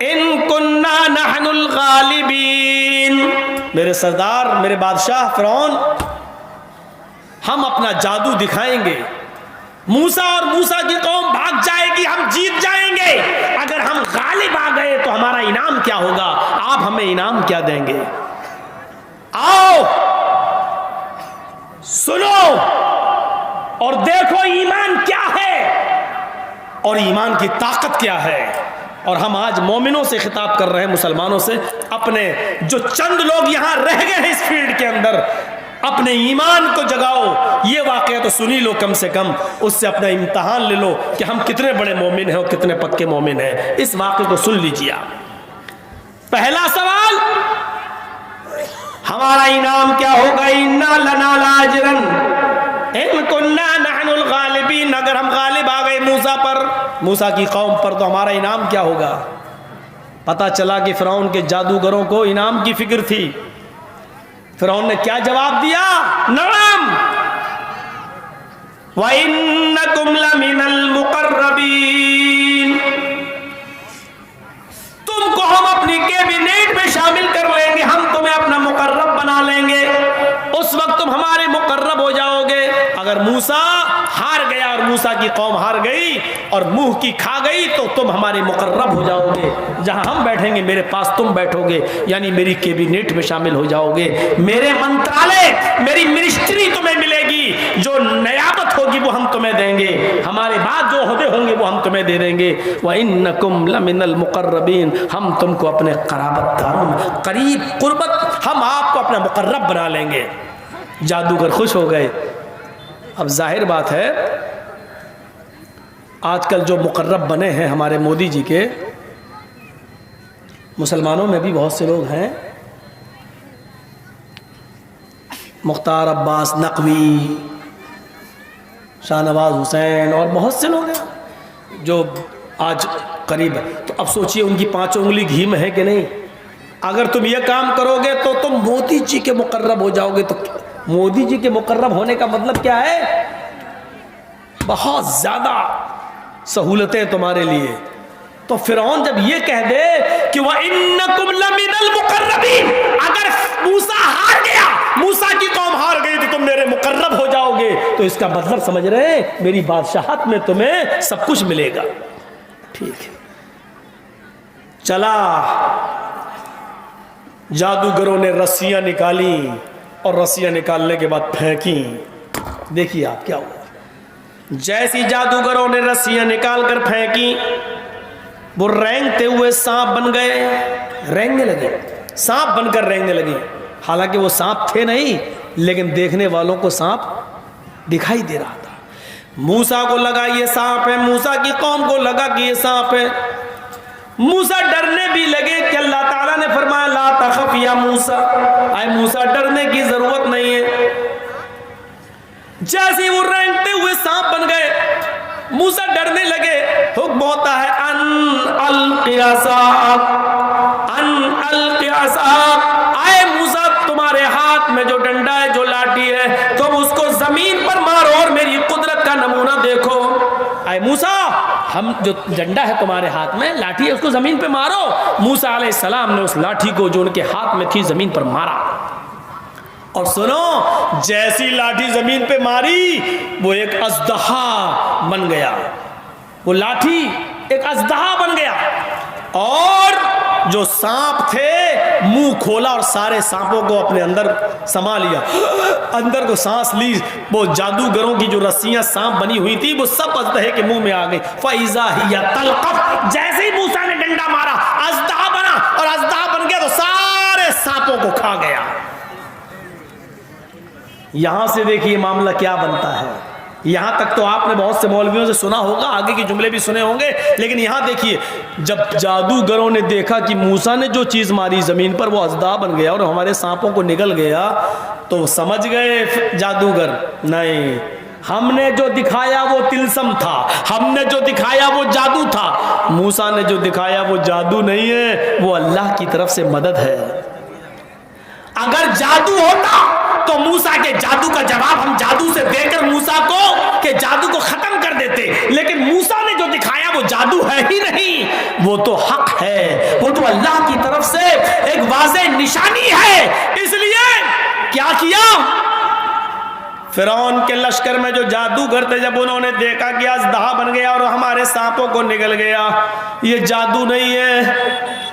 इन कुन्ना नहनुल गालिबीन। मेरे सरदार, मेरे बादशाह फिरौन, हम अपना जादू दिखाएंगे, मूसा और मूसा की कौम भाग जाएगी, हम जीत जाएंगे। अगर हम गालिब आ गए तो हमारा इनाम क्या होगा, आप हमें इनाम क्या देंगे? आओ सुनो और देखो ईमान क्या है और ईमान की ताकत क्या है। और हम आज मोमिनों से खिताब कर रहे हैं, मुसलमानों से, अपने जो चंद लोग यहां रह गए हैं इस फील्ड के अंदर, अपने ईमान को जगाओ। ये वाकया तो सुनी लो, कम से कम उससे अपना इम्तिहान ले लो कि हम कितने बड़े मोमिन हैं और कितने पक्के मोमिन हैं। इस वाकये को सुन लीजिए आप। पहला सवाल, हमारा इनाम क्या होगा? इन्ना लना लाजरन इन कुन्ना नहनुल गालिबीन। अगर हम गालिब आ गए मूसा पर, मूसा की कौम पर, तो हमारा इनाम क्या होगा? पता चला कि फिरौन के जादूगरों को इनाम की फिक्र थी। फिरौन ने क्या जवाब दिया? नअम व इन्नकुम लमिनल मुकर्रबीन। तुमको हम अपनी कैबिनेट में शामिल कर लेंगे, हम तुम्हें अपना मुकर्रब बना लेंगे, उस वक्त तुम हमारे मुकर्रब हो जाओगे। अगर मूसा हार गया और मूसा की कौम हार गई और मुंह की खा गई तो तुम हमारे मुकर्रब हो जाओगे, जहां हम बैठेंगे मेरे पास तुम बैठोगे, यानी मेरी कैबिनेट में शामिल हो जाओगे, मेरे मंत्रालय, मेरी मिनिस्ट्री तुम्हें मिलेगी, जो नयाबत होगी वो हम तुम्हें देंगे, हमारे बाद जो ओहदे होंगे वो हम तुम्हें दे देंगे। व इन्नकुम लमिनल मुकर्रबीन, हम तुमको अपने कराबतदारों में, करीब कुर्बत, हम आपको अपना मुकर्रब बना लेंगे। जादूगर खुश हो गए। अब जाहिर बात है, आजकल जो मुकर्रब बने हैं हमारे मोदी जी के, मुसलमानों में भी बहुत से लोग हैं, मुख्तार अब्बास नकवी, शाहनवाज हुसैन और बहुत से लोग हैं जो आज करीब है। तो अब सोचिए उनकी 5 उंगली घी में है कि नहीं। अगर तुम ये काम करोगे तो तुम मोदी जी के मुकर्रब हो जाओगे। तो मोदी जी के मुकर्रब होने का मतलब क्या है? बहुत ज्यादा सहूलतें तुम्हारे लिए। तो फिरौन जब ये कह दे कि वह इन्नकुम लमिनल मुकर्रबीन, अगर मूसा हार गया, मूसा की कौम हार गई तो तुम मेरे मुकर्रब हो जाओगे, तो इसका मतलब समझ रहे हैं मेरी बादशाहत में तुम्हें सब कुछ मिलेगा। ठीक है, चला जादूगरों ने रस्सियां निकाली और रस्सियां निकालने के बाद फेंकी। देखिए आप क्या हुआ। जैसी जादूगरों ने रस्सियां निकाल कर फेंकी, वो रेंगते हुए सांप बन गए, रेंगने लगे, सांप बनकर रेंगने लगे। हालांकि वो सांप थे नहीं, लेकिन देखने वालों को सांप दिखाई दे रहा था। मूसा को लगा ये सांप है, मूसा की कौम को लगा कि ये सांप है। मूसा डरने भी लगे कि अल्लाह ताला ने फरमाया ला तखफ या मूसा, आए मूसा डरने की जरूरत नहीं है। जैसे वो रेंगते हुए सांप बन गए, मूसा डरने लगे। हुक्म होता है अन अल-क़ियासाक, आए मूसा तुम्हारे हाथ में जो डंडा है, जो लाठी है, तुम उसको जमीन पर मारो और मेरी कुदरत का नमूना देखो। आए मूसा, हम जो डंडा है तुम्हारे हाथ में, लाठी है, उसको जमीन पे मारो। मूसा अलैहिस्सलाम ने उस लाठी को जो उनके हाथ में थी जमीन पर मारा। और सुनो, जैसी लाठी जमीन पे मारी वो एक अजदहा बन गया। वो लाठी एक अजदहा बन गया और जो सांप थे मुंह खोला और सारे सांपों को अपने अंदर समा लिया, अंदर को सांस ली। वो जादूगरों की जो रस्सियां सांप बनी हुई थी वो सब अजदहे के मुंह में आ गई। फैज़ा हिया तलक़फ़, जैसे ही मूसा ने डंडा मारा अजदहा बना, और अजदहा बन गया तो सारे सांपों को खा गया। यहां से देखिए मामला क्या बनता है। यहां तक तो आपने बहुत से मौलवियों से सुना होगा, आगे के जुमले भी सुने होंगे, लेकिन यहां देखिए जब जादूगरों ने देखा कि मूसा ने जो चीज मारी जमीन पर वो अजदा बन गया और हमारे सांपों को निगल गया, तो समझ गए जादूगर नहीं, हमने जो दिखाया वो तिलसम था, हमने जो दिखाया वो जादू था। मूसा ने जो दिखाया वो जादू नहीं है, वो अल्लाह की तरफ से मदद है। अगर जादू होता तो मूसा के जादू का जवाब हम जादू से देकर मूसा को के जादू को खत्म कर देते, लेकिन मूसा ने जो दिखाया वो जादू है ही नहीं, वो तो हक है, वो तो अल्लाह की तरफ से एक वाज़े निशानी है। इसलिए क्या किया, फिरौन के लश्कर में जो जादूगर थे, जब उन्होंने देखा कि अजदहा बन गया और हमारे सांपों को निगल गया, ये जादू नहीं है।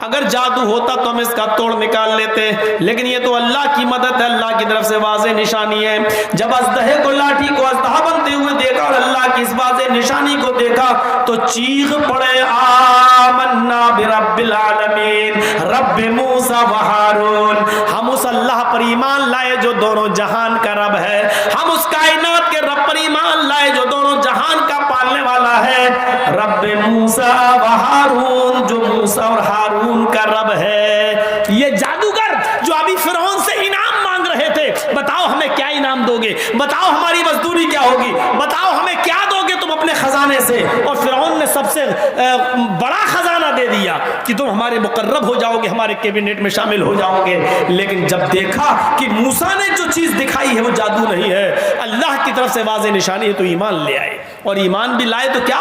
अगर जादू होता तो हम इसका तोड़ निकाल लेते, लेकिन ये तो अल्लाह की मदद है, अल्लाह की तरफ से वाज़े निशानी है। जब अजदहे को, लाठी को अजदहा बनते हुए देखा और अल्लाह की इस वाज़े निशानी को देखा तो चीख पड़े आमन्ना बिरब्बिल आलमीन रब्बि मूसा व हारून, हम उस अल्लाह पर ईमान लाए जो दोनों जहान का रब है, हम उस कायनात के रब पर ईमान लाए जो दोनों जहान का पालने वाला है, रब्बि मूसा व हारून, जो मूसा और हारून का रब है। ये जादूगर जो अभी फिरौन से इनाम मांग रहे थे, बताओ हमें क्या इनाम दोगे, बताओ हमारी मजदूरी क्या होगी, बताओ हमें क्या दोगे तुम अपने खजाने से। और फिरौन ने सबसे बड़ा खजाना दे दिया कि तुम हमारे मुकर्रब हो जाओगे, हमारे कैबिनेट में शामिल हो जाओगे। लेकिन जब देखा कि मूसा ने जो चीज दिखाई है वो जादू नहीं है, अल्लाह की तरफ से वाज़े निशानी है, तो ईमान ले आए। और ईमान भी लाए तो क्या,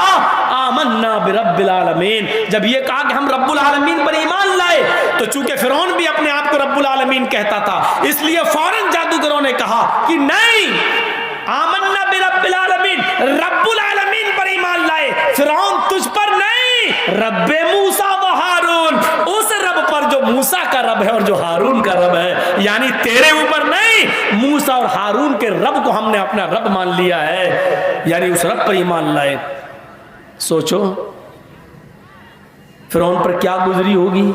आमन्ना बिरब्बिल आलमीन। जब ये कहा कि हम रब्बुल आलमीन पर ईमान लाए, तो चूंकि फिरौन भी अपने आप को रब्बुल आलमीन कहता था, इसलिए फौरन जादूगरों ने कहा कि नहीं, आमन्ना बिरब्बिल आलमीन, रब्बुल आलमीन पर ईमान लाए, फिरौन तुझ पर नहीं, रब्बे मूसा व हारून, उस रब पर जो मूसा का रब है और जो हारून का रब है, यानी तेरे ऊपर नहीं, मूसा और हारून के रब को हमने अपना रब मान लिया है, यानी उस रब पर ईमान लाए। सोचो फिरौन पर क्या गुजरी होगी।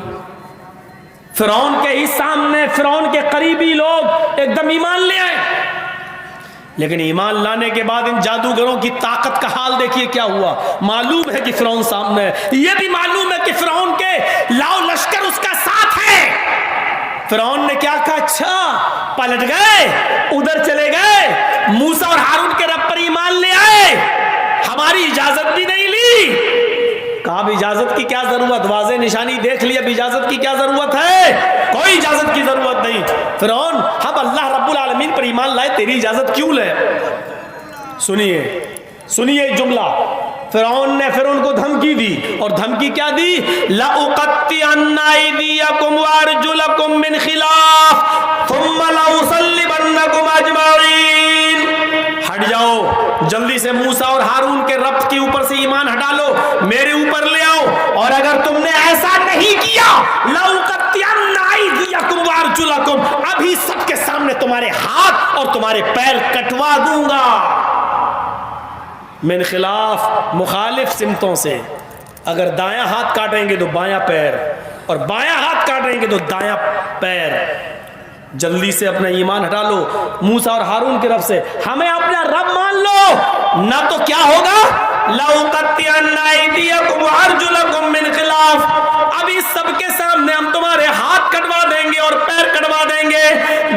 फिरौन के ही सामने फिरौन के करीबी लोग एकदम ईमान ले आए, लेकिन ईमान लाने के बाद इन जादूगरों की ताकत का हाल देखिए क्या हुआ। मालूम है कि फिरौन सामने है, ये भी मालूम है कि फिरौन के लाओ लश्कर उसका साथ है। फिरौन ने क्या कहा, अच्छा पलट गए, उधर चले गए, मूसा और हारून के रब पर ईमान ले आए, हमारी इजाजत भी नहीं ली। कहा अब इजाजत की क्या जरूरत, वाज़े निशानी देख ली, अब इजाजत की क्या जरूरत है, कोई इजाजत की जरूरत नहीं। फिरौन हम अल्लाह रब्बुल आलमीन पर ईमान लाए, तेरी इजाजत क्यों ले। सुनिए सुनिए जुमला, फिरौन ने फिर उनको धमकी दी, और धमकी क्या दी, लउक़त्तिअन्ना अयदियकुम व अर्जुलकुम मिन खिलाफ थुम्मा लउसल्लिबन्नकुम अजमईन। हट जाओ, जल्दी से मूसा और हारून के रब के ऊपर से ईमान हटा लो, मेरे ऊपर ले आओ, और अगर तुमने ऐसा नहीं किया लउक़त्तिअन्ना अयदियकुम व अर्जुलकुम, अभी सबके सामने तुम्हारे हाथ और तुम्हारे पैर कटवा दूंगा। मिन खिलाफ, मुखालिफ सिमतों से, अगर दायां हाथ काटेंगे तो बायां पैर, और बायां हाथ काटेंगे तो दायां पैर। जल्दी से अपना ईमान हटा लो मूसा और हारून के रब से, हमें अपना रब मान लो, ना तो क्या होगा, लउक़त्तिअन्ना अयदियकुम व अर्जुलकुम मिन खिलाफ, अभी सबके सामने हम तुम्हारे हाथ कटवा देंगे और पैर कटवा देंगे।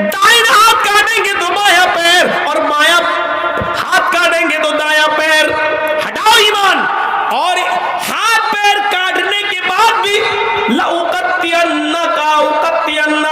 दाहिना हाथ काटेंगे तो बायां पैर, और बायां हाथ काटेंगे तो दायां पैर। हटाओ ईमान, और हाथ पैर काटने के बाद भी लउक़त्तिअन्ना का उक़त्तिअन्ना,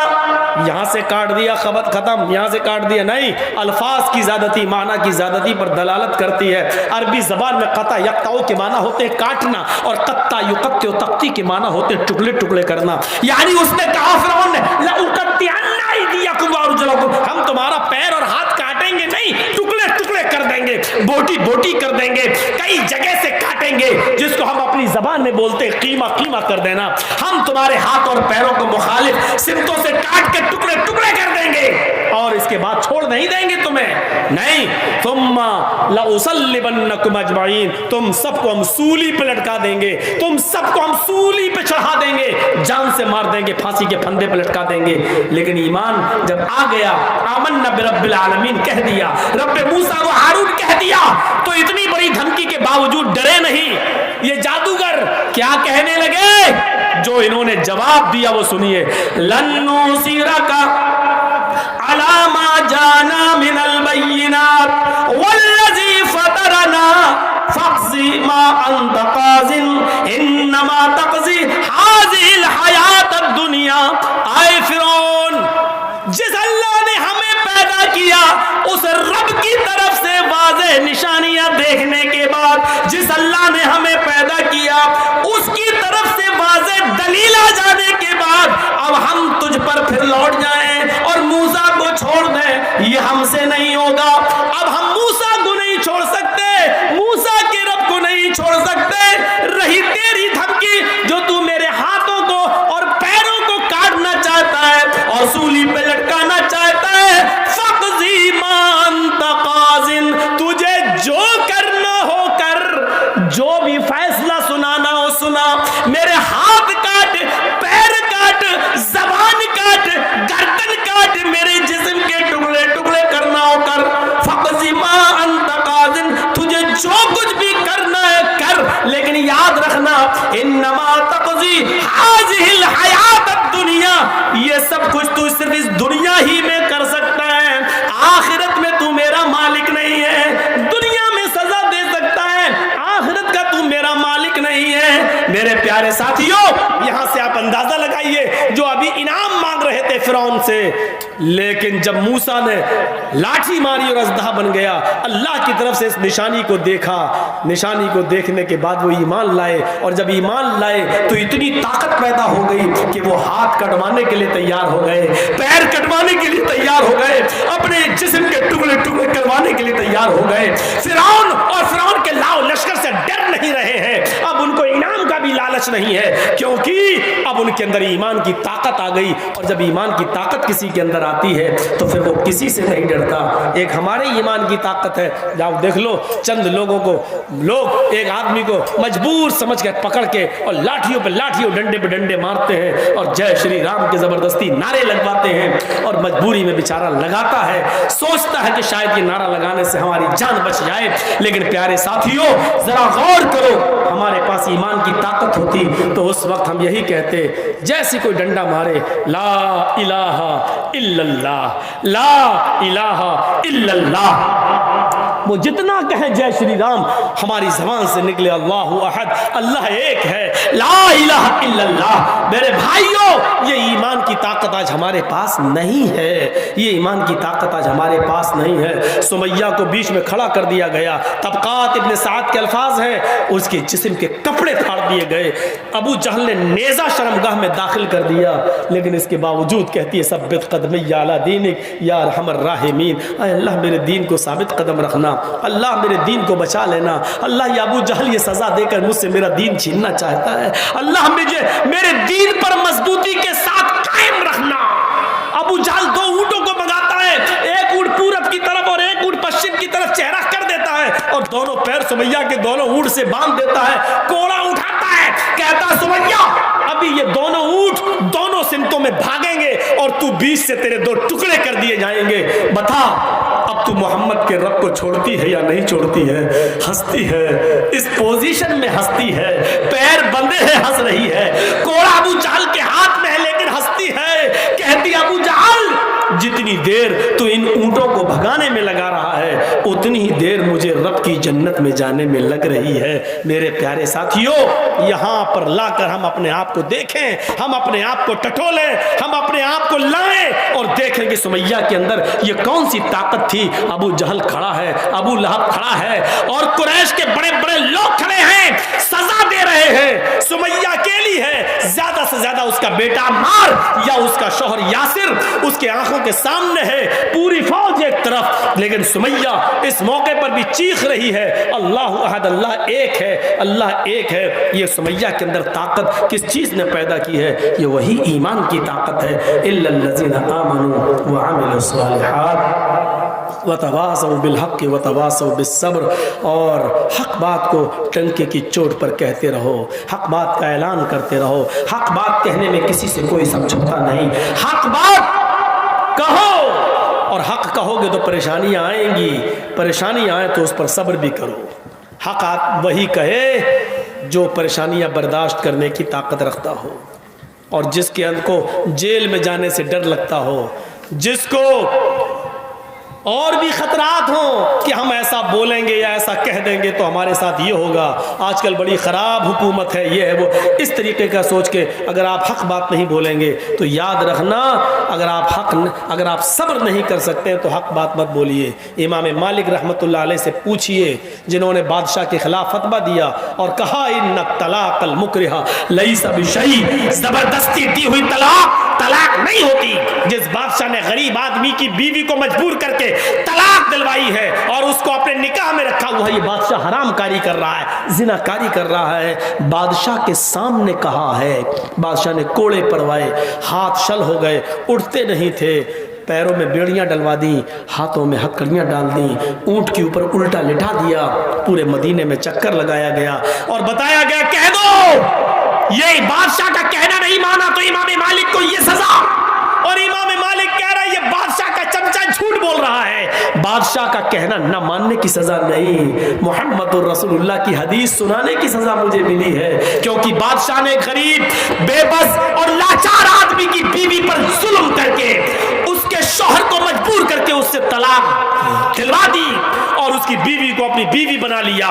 यहां से काट दिया खबत खत्म, यहां से काट दिया नहीं। अल्फाज की ज्यादती माना की ज्यादती पर दलालत करती है। अरबी जबान में कता यक्ताओ के माना होते काटना, और कत्ता युकत्तो तख्ती के माना होते टुकड़े टुकड़े करना। यानी उसने कहा फिरौन ने, लउक़त्तिअन्ना अयदियकुम व अर्जुलकुम, हम तुम्हारा पैर और हाथ काटेंगे नहीं, टुकड़े टुकड़े कर देंगे, बोटी बोटी कर देंगे, कई जगह से काटेंगे, जिसको हम अपनी जबान में बोलते कीमा कीमा कर देना। हम तुम्हारे हाथ और पैरों को मुखालिफ सिमतों से काट के टुकड़े टुकड़े कर देंगे, और इसके बाद छोड़ नहीं देंगे तुम्हें, नहीं। तुम्मा लउसल्लिबन्नकुम अजमईन, तुम सबको हम सूली पे लटका देंगे, तुम सबको हम सूली पे चढ़ा देंगे, जान से मार देंगे, फांसी के फंदे पे लटका देंगे। लेकिन ईमान जब आ गया, आमन्ना बिरब्बिल आलमीन कह दिया, रब्बे मूसा व हारून कह दिया, तो इतनी बड़ी धमकी के बावजूद डरे नहीं। ये जादूगर क्या कहने लगे, जो इन्होंने जवाब दिया वो सुनिए, लन्नू सीरका अला मा जाना मिनल बय्यिनात वल्लज़ी फतरना फक़ज़ी मा अंत क़ाज़िन इन्नमा तक़ज़ी हाज़िहिल हयातद दुनिया। आए फिरौन, जिस अल्लाह ने हमें पैदा किया उस रब की तरफ से वाज़ेह निशानियां देखने के बाद, जिस अल्लाह ने हमें पैदा किया उसकी तरफ से वाज़ेह दलील आ जाने के बाद, अब हम तुझ पर फिर लौट जाएं और मूसा को छोड़ दें, ये हमसे नहीं होगा। अब हम मूसा को नहीं छोड़ सकते, मूसा के रब को नहीं छोड़ सकते। रही तेरी धमकी, जो तू मेरे हाथों को और पैरों को काटना चाहता है और सूली पे लटकाना चाहता है, फक़ज़ी मा अंत क़ाज़िन, तुझे जो करना हो कर, जो भी फैसला सुनाना हो सुना, मेरे हाथ काट, पैर काट, जबान काट, गर्दन काट, मेरे जिस्म के टुकड़े टुकड़े करना हो कर, फक़ज़ी मा अंत क़ाज़िन, तुझे जो कुछ भी करना है कर, लेकिन याद रखना, इन्नमा तक़ज़ी हाज़िहिल हयातद दुनिया, ये सब कुछ तू सिर्फ इस दुनिया ही में कर सकता है, आखिरत में तू मेरा मालिक नहीं है। दुनिया में सजा दे सकता है, आखिरत का तू मेरा मालिक नहीं है। मेरे प्यारे साथियों, यहां से आप अंदाजा लगाइए, जो अभी इनाम मांग रहे थे फिरौन से, लेकिन जब मूसा ने लाठी मारी और अजदहा बन गया, अल्लाह की तरफ से इस निशानी को देखा, निशानी को देखने के बाद वो ईमान लाए, और जब ईमान लाए तो इतनी ताकत पैदा हो गई कि वो हाथ कटवाने के लिए तैयार हो गए, पैर कटवाने के लिए तैयार हो गए, अपने जिस्म के टुकड़े टुकड़े करवाने के लिए तैयार हो गए। फिरौन और फिरौन के लाओ लश्कर से डर नहीं रहे हैं, अब उनको इनाम का भी लालच नहीं है, क्योंकि अब उनके अंदर ईमान की ताकत आ गई। और जब ईमान की ताकत किसी के अंदर आती है तो फिर वो किसी से नहीं डरता। एक हमारे ईमान की ताकत है, जाओ देख लो, चंद लोगों को लोग एक आदमी को मजबूर समझ कर पकड़ के और लाठियों पे लाठियों, डंडे पे डंडे मारते हैं और जय श्री राम के जबरदस्ती नारे लगवाते हैं। और मजबूरी में बेचारा लगाता है, सोचता है कि शायद ये नारा लगाने से हमारी जान बच जाए। लेकिन प्यारे साथियों, जरा गौर करो, हमारे पास ईमान की ताकत होती तो उस वक्त हम यही कहते, जैसे कोई डंडा मारे, ला इलाहा इल्लल्लाह, ला इलाहा इल्लल्लाह। वो जितना कहें जय श्री राम, हमारी जबान से निकले अल्लाहु अहद, अल्लाह एक है, ला इलाहा इल्लल्लाह। मेरे भाइयों, ये ईमान की ताकत आज हमारे पास नहीं है, ये ईमान की ताकत आज हमारे पास नहीं है। सुमैया को बीच में खड़ा कर दिया गया, तबकात इब्न साद के अल्फाज हैं, उसके जिस्म के कपड़े फाड़ दिए गए। अबू जहल ने नेज़ा शर्मगाह में दाखिल कर दिया, लेकिन इसके बावजूद कहती है सब्बित कदमैया अला दीनिक या अरहमर राहिमीन, अल्लाह मेरे दीन को साबित कदम रखना, अल्लाह मेरे दीन को बचा लेना। अल्लाह ये अबू जहल ये सजा देकर मुझसे मेरा दीन छीनना चाहता है, अल्लाह मुझे मेरे दीन पर मजबूती के साथ कायम रखना। अबू जहल दो ऊँटों को मंगाता है, एक ऊँट पूरब की तरफ और एक ऊँट पश्चिम की तरफ चेहरा कर देता है और दोनों पैर सुमैया के दोनों ऊँट से बांध देता है, कोड़ा उठाता है, कहता सुमैया अभी ये दोनों ऊँट दोनों सिमतों में भागेंगे और तू बीच से तेरे दो टुकड़े कर दिए जाएंगे। बता अब तू मोहम्मद के रब को छोड़ती है या नहीं छोड़ती है? हंसती है, इस पोजीशन में हंसती है, पैर बंधे हैं हंस रही है, कोड़ा अबू जहल के हाथ में है लेकिन हंसती है, कहती अबू जहल जितनी देर तू इन ऊंटों को भगाने में लगा रहा है उतनी ही देर मुझे रब की जन्नत में जाने में लग रही है। मेरे प्यारे साथियों, यहाँ पर लाकर हम अपने आप को देखें, हम अपने आप को टटोलें, हम अपने आप को लाएं और देखें कि सुमैया के अंदर ये कौन सी ताकत थी। अबू जहल खड़ा है, अबू लहब खड़ा है और कुरैश के बड़े बड़े लोग खड़े हैं, सजा दे रहे हैं। सुमैया अकेली है, ज्यादा से ज्यादा उसका बेटा अम्मार या उसका शौहर यासिर उसके आंखों के सामने है, पूरी फौज एक तरफ, लेकिन सुमैया इस मौके पर भी चीख रही है अल्लाह अहद, अल्लाह एक है, अल्लाह एक है। ये सुमैया के अंदर ताकत किस चीज ने पैदा की है? ये वही ईमान की ताकत है। इल्लल्लज़ीना आमनू व अमिलुस सालिहात व तवासौ बिल हक़ व तवासौ बिस सब्र। और हक बात को टंके की चोट पर कहते रहो, हक बात का ऐलान करते रहो, हक बात कहने में किसी से कोई समझौता नहीं, हक बात कहो और हक कहोगे तो परेशानियां आएंगी, परेशानी आए तो उस पर सब्र भी करो। हक वही कहे जो परेशानियां बर्दाश्त करने की ताकत रखता हो और जिसके अंत को जेल में जाने से डर लगता हो, जिसको और भी खतरात हो कि हम ऐसा बोलेंगे या ऐसा कह देंगे तो हमारे साथ ये होगा, आजकल बड़ी ख़राब हुकूमत है, ये है वो, इस तरीके का सोच के अगर आप हक बात नहीं बोलेंगे तो याद रखना, अगर आप सब्र नहीं कर सकते हैं तो हक बात मत बोलिए। इमाम मालिक रहमतुल्लाह अलैह से पूछिए, जिन्होंने बादशाह के खिलाफ फतवा दिया और कहा इन्ना तलाक़ल मुकरिहा लैसा बिशै, जबरदस्ती दी हुई तलाक नहीं होती। जिस बादशाह ने गरीब आदमी की बीवी को मजबूर करके तलाक दिलवाई है और उसको अपने निकाह में रखा हुआ, ये बादशाह हरामकारी कर रहा है, जिनाकारी कर रहा है। बादशाह के सामने कहा है, बादशाह ने कोड़े परवाए, हाथ शल हो गए, उठते नहीं थे, पैरों में बेड़ियां डलवा दी, हाथों में हथकड़ियां डाल दी, ऊंट के ऊपर उल्टा लिटा दिया, पूरे मदीने में चक्कर लगाया गया और बताया गया कह दो ये बादशाह का कहना नहीं माना तो इमाम मालिक को ये सजा। और इमाम मालिक कह रहा है ये बादशाह का चमचा झूठ बोल रहा है, बादशाह का कहना न मानने की सजा नहीं, मुहम्मदुर रसूलुल्लाह की हदीस सुनाने की सजा मुझे मिली है, क्योंकि बादशाह ने गरीब, बेबस और लाचार आदमी की बीवी पर जुल्म करके उसके शौहर को मजबूर करके उससे तलाक दिलवा दी और उसकी बीवी को अपनी बीवी बना लिया।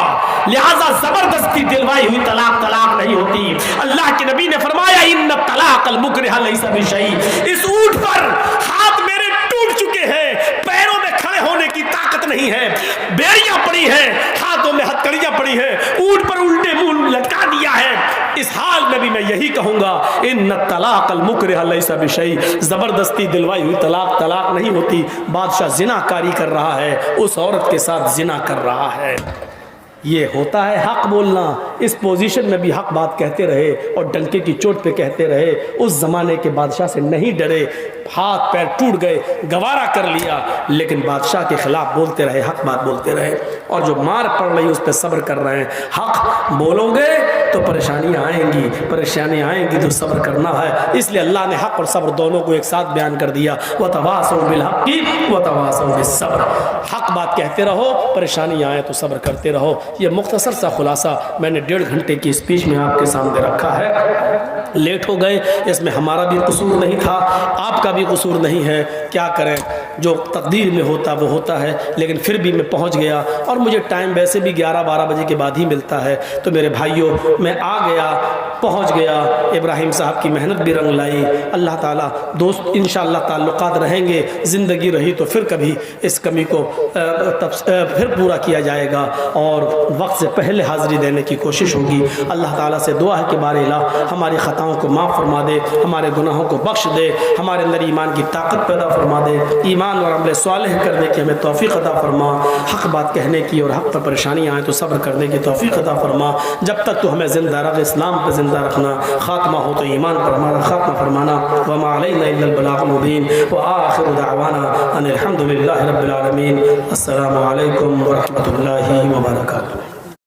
लिहाजा जबरदस्ती दिलवाई हुई तलाक नहीं होती। अल्लाह के नबी ने फरमाया इन्ना तलाक़ल मुकरिहा लैसा बिशै। इस ऊंट पर हाथ मेरे टूट चुके हैं, पैरों में खड़े होने की ताकत नहीं है, बेड़ियां पड़ी हैं, हाथों में हथकड़ियां पड़ी हैं, ऊंट पर उल्टे मुंह लटका दिया है। इस हाल में भी मैं यही कहूंगा इन्ना तलाक़ल मुकरिहा लैसा बिशै, जबरदस्ती दिलवाई हुई तलाक नहीं होती। बादशाह जिनाकारी कर रहा है, उस औरत के साथ जिना कर रहा है। ये होता है हक बोलना। इस पोजीशन में भी हक बात कहते रहे और डंके की चोट पे कहते रहे। उस ज़माने के बादशाह से नहीं डरे, हाथ पैर टूट गए, गवारा कर लिया, लेकिन बादशाह के खिलाफ बोलते रहे, हक बात बोलते रहे। और जो मार पड़ रही उस पर सब्र कर रहे हैं। हक बोलोगे तो परेशानियाँ आएंगी, परेशानियाँ आएंगी तो सब्र करना है। इसलिए अल्लाह ने हक और सब्र दोनों को एक साथ बयान कर दिया। वतवासौ बिलहक़्क़ि वतवासौ बिस्सब्र। हक बात कहते रहो, परेशानी आए तो सब्र करते रहो। ये मुख्तसर सा खुलासा मैंने 1.5 घंटे की स्पीच में आपके सामने रखा है। लेट हो गए, इसमें हमारा भी कसूर नहीं था, आपका भी कसूर नहीं है। क्या करें, जो तकदीर में होता वो होता है। लेकिन फिर भी मैं पहुंच गया और मुझे टाइम वैसे भी 11-12 बजे के बाद ही मिलता है। तो मेरे भाइयों, मैं आ गया, पहुंच गया। इब्राहिम साहब की मेहनत भी रंग लाई। अल्लाह ताला दोस्त इंशाअल्लाह ताल्लुकात रहेंगे, ज़िंदगी रही तो फिर कभी इस कमी को फिर पूरा किया जाएगा और वक्त से पहले हाज़िरी देने की कोशिश होगी। अल्लाह ताला से दुआ है कि बारे इलाह हमारी ख़ताओं को माफ़ फरमा दे, हमारे गुनाहों को बख्श दे, हमारे अंदर ईमान की ताकत पैदा फरमा दे, ईमान और अमल सालेह करने की हमें तौफ़ीक़ अता फरमा। हक़ बात कहने की और हक़ पर परेशानी आए तो सब्र करने की तौफ़ीक़ अता फरमा। जब तक तो हमें ज़िंदा रख, इस्लाम पर ज़िंदा रखना, ख़ात्मा हो तो ईमान पर हमारा ख़ात्मा फरमाना। वमा अलैना इल्लल बलागुल मुबीन व आखिरु दअवाना अनिल हम्दुलिल्लाहि रब्बिल आलमीन। अस्सलामु अलैकुम व रहमतुल्लाहि व बरकातुहू।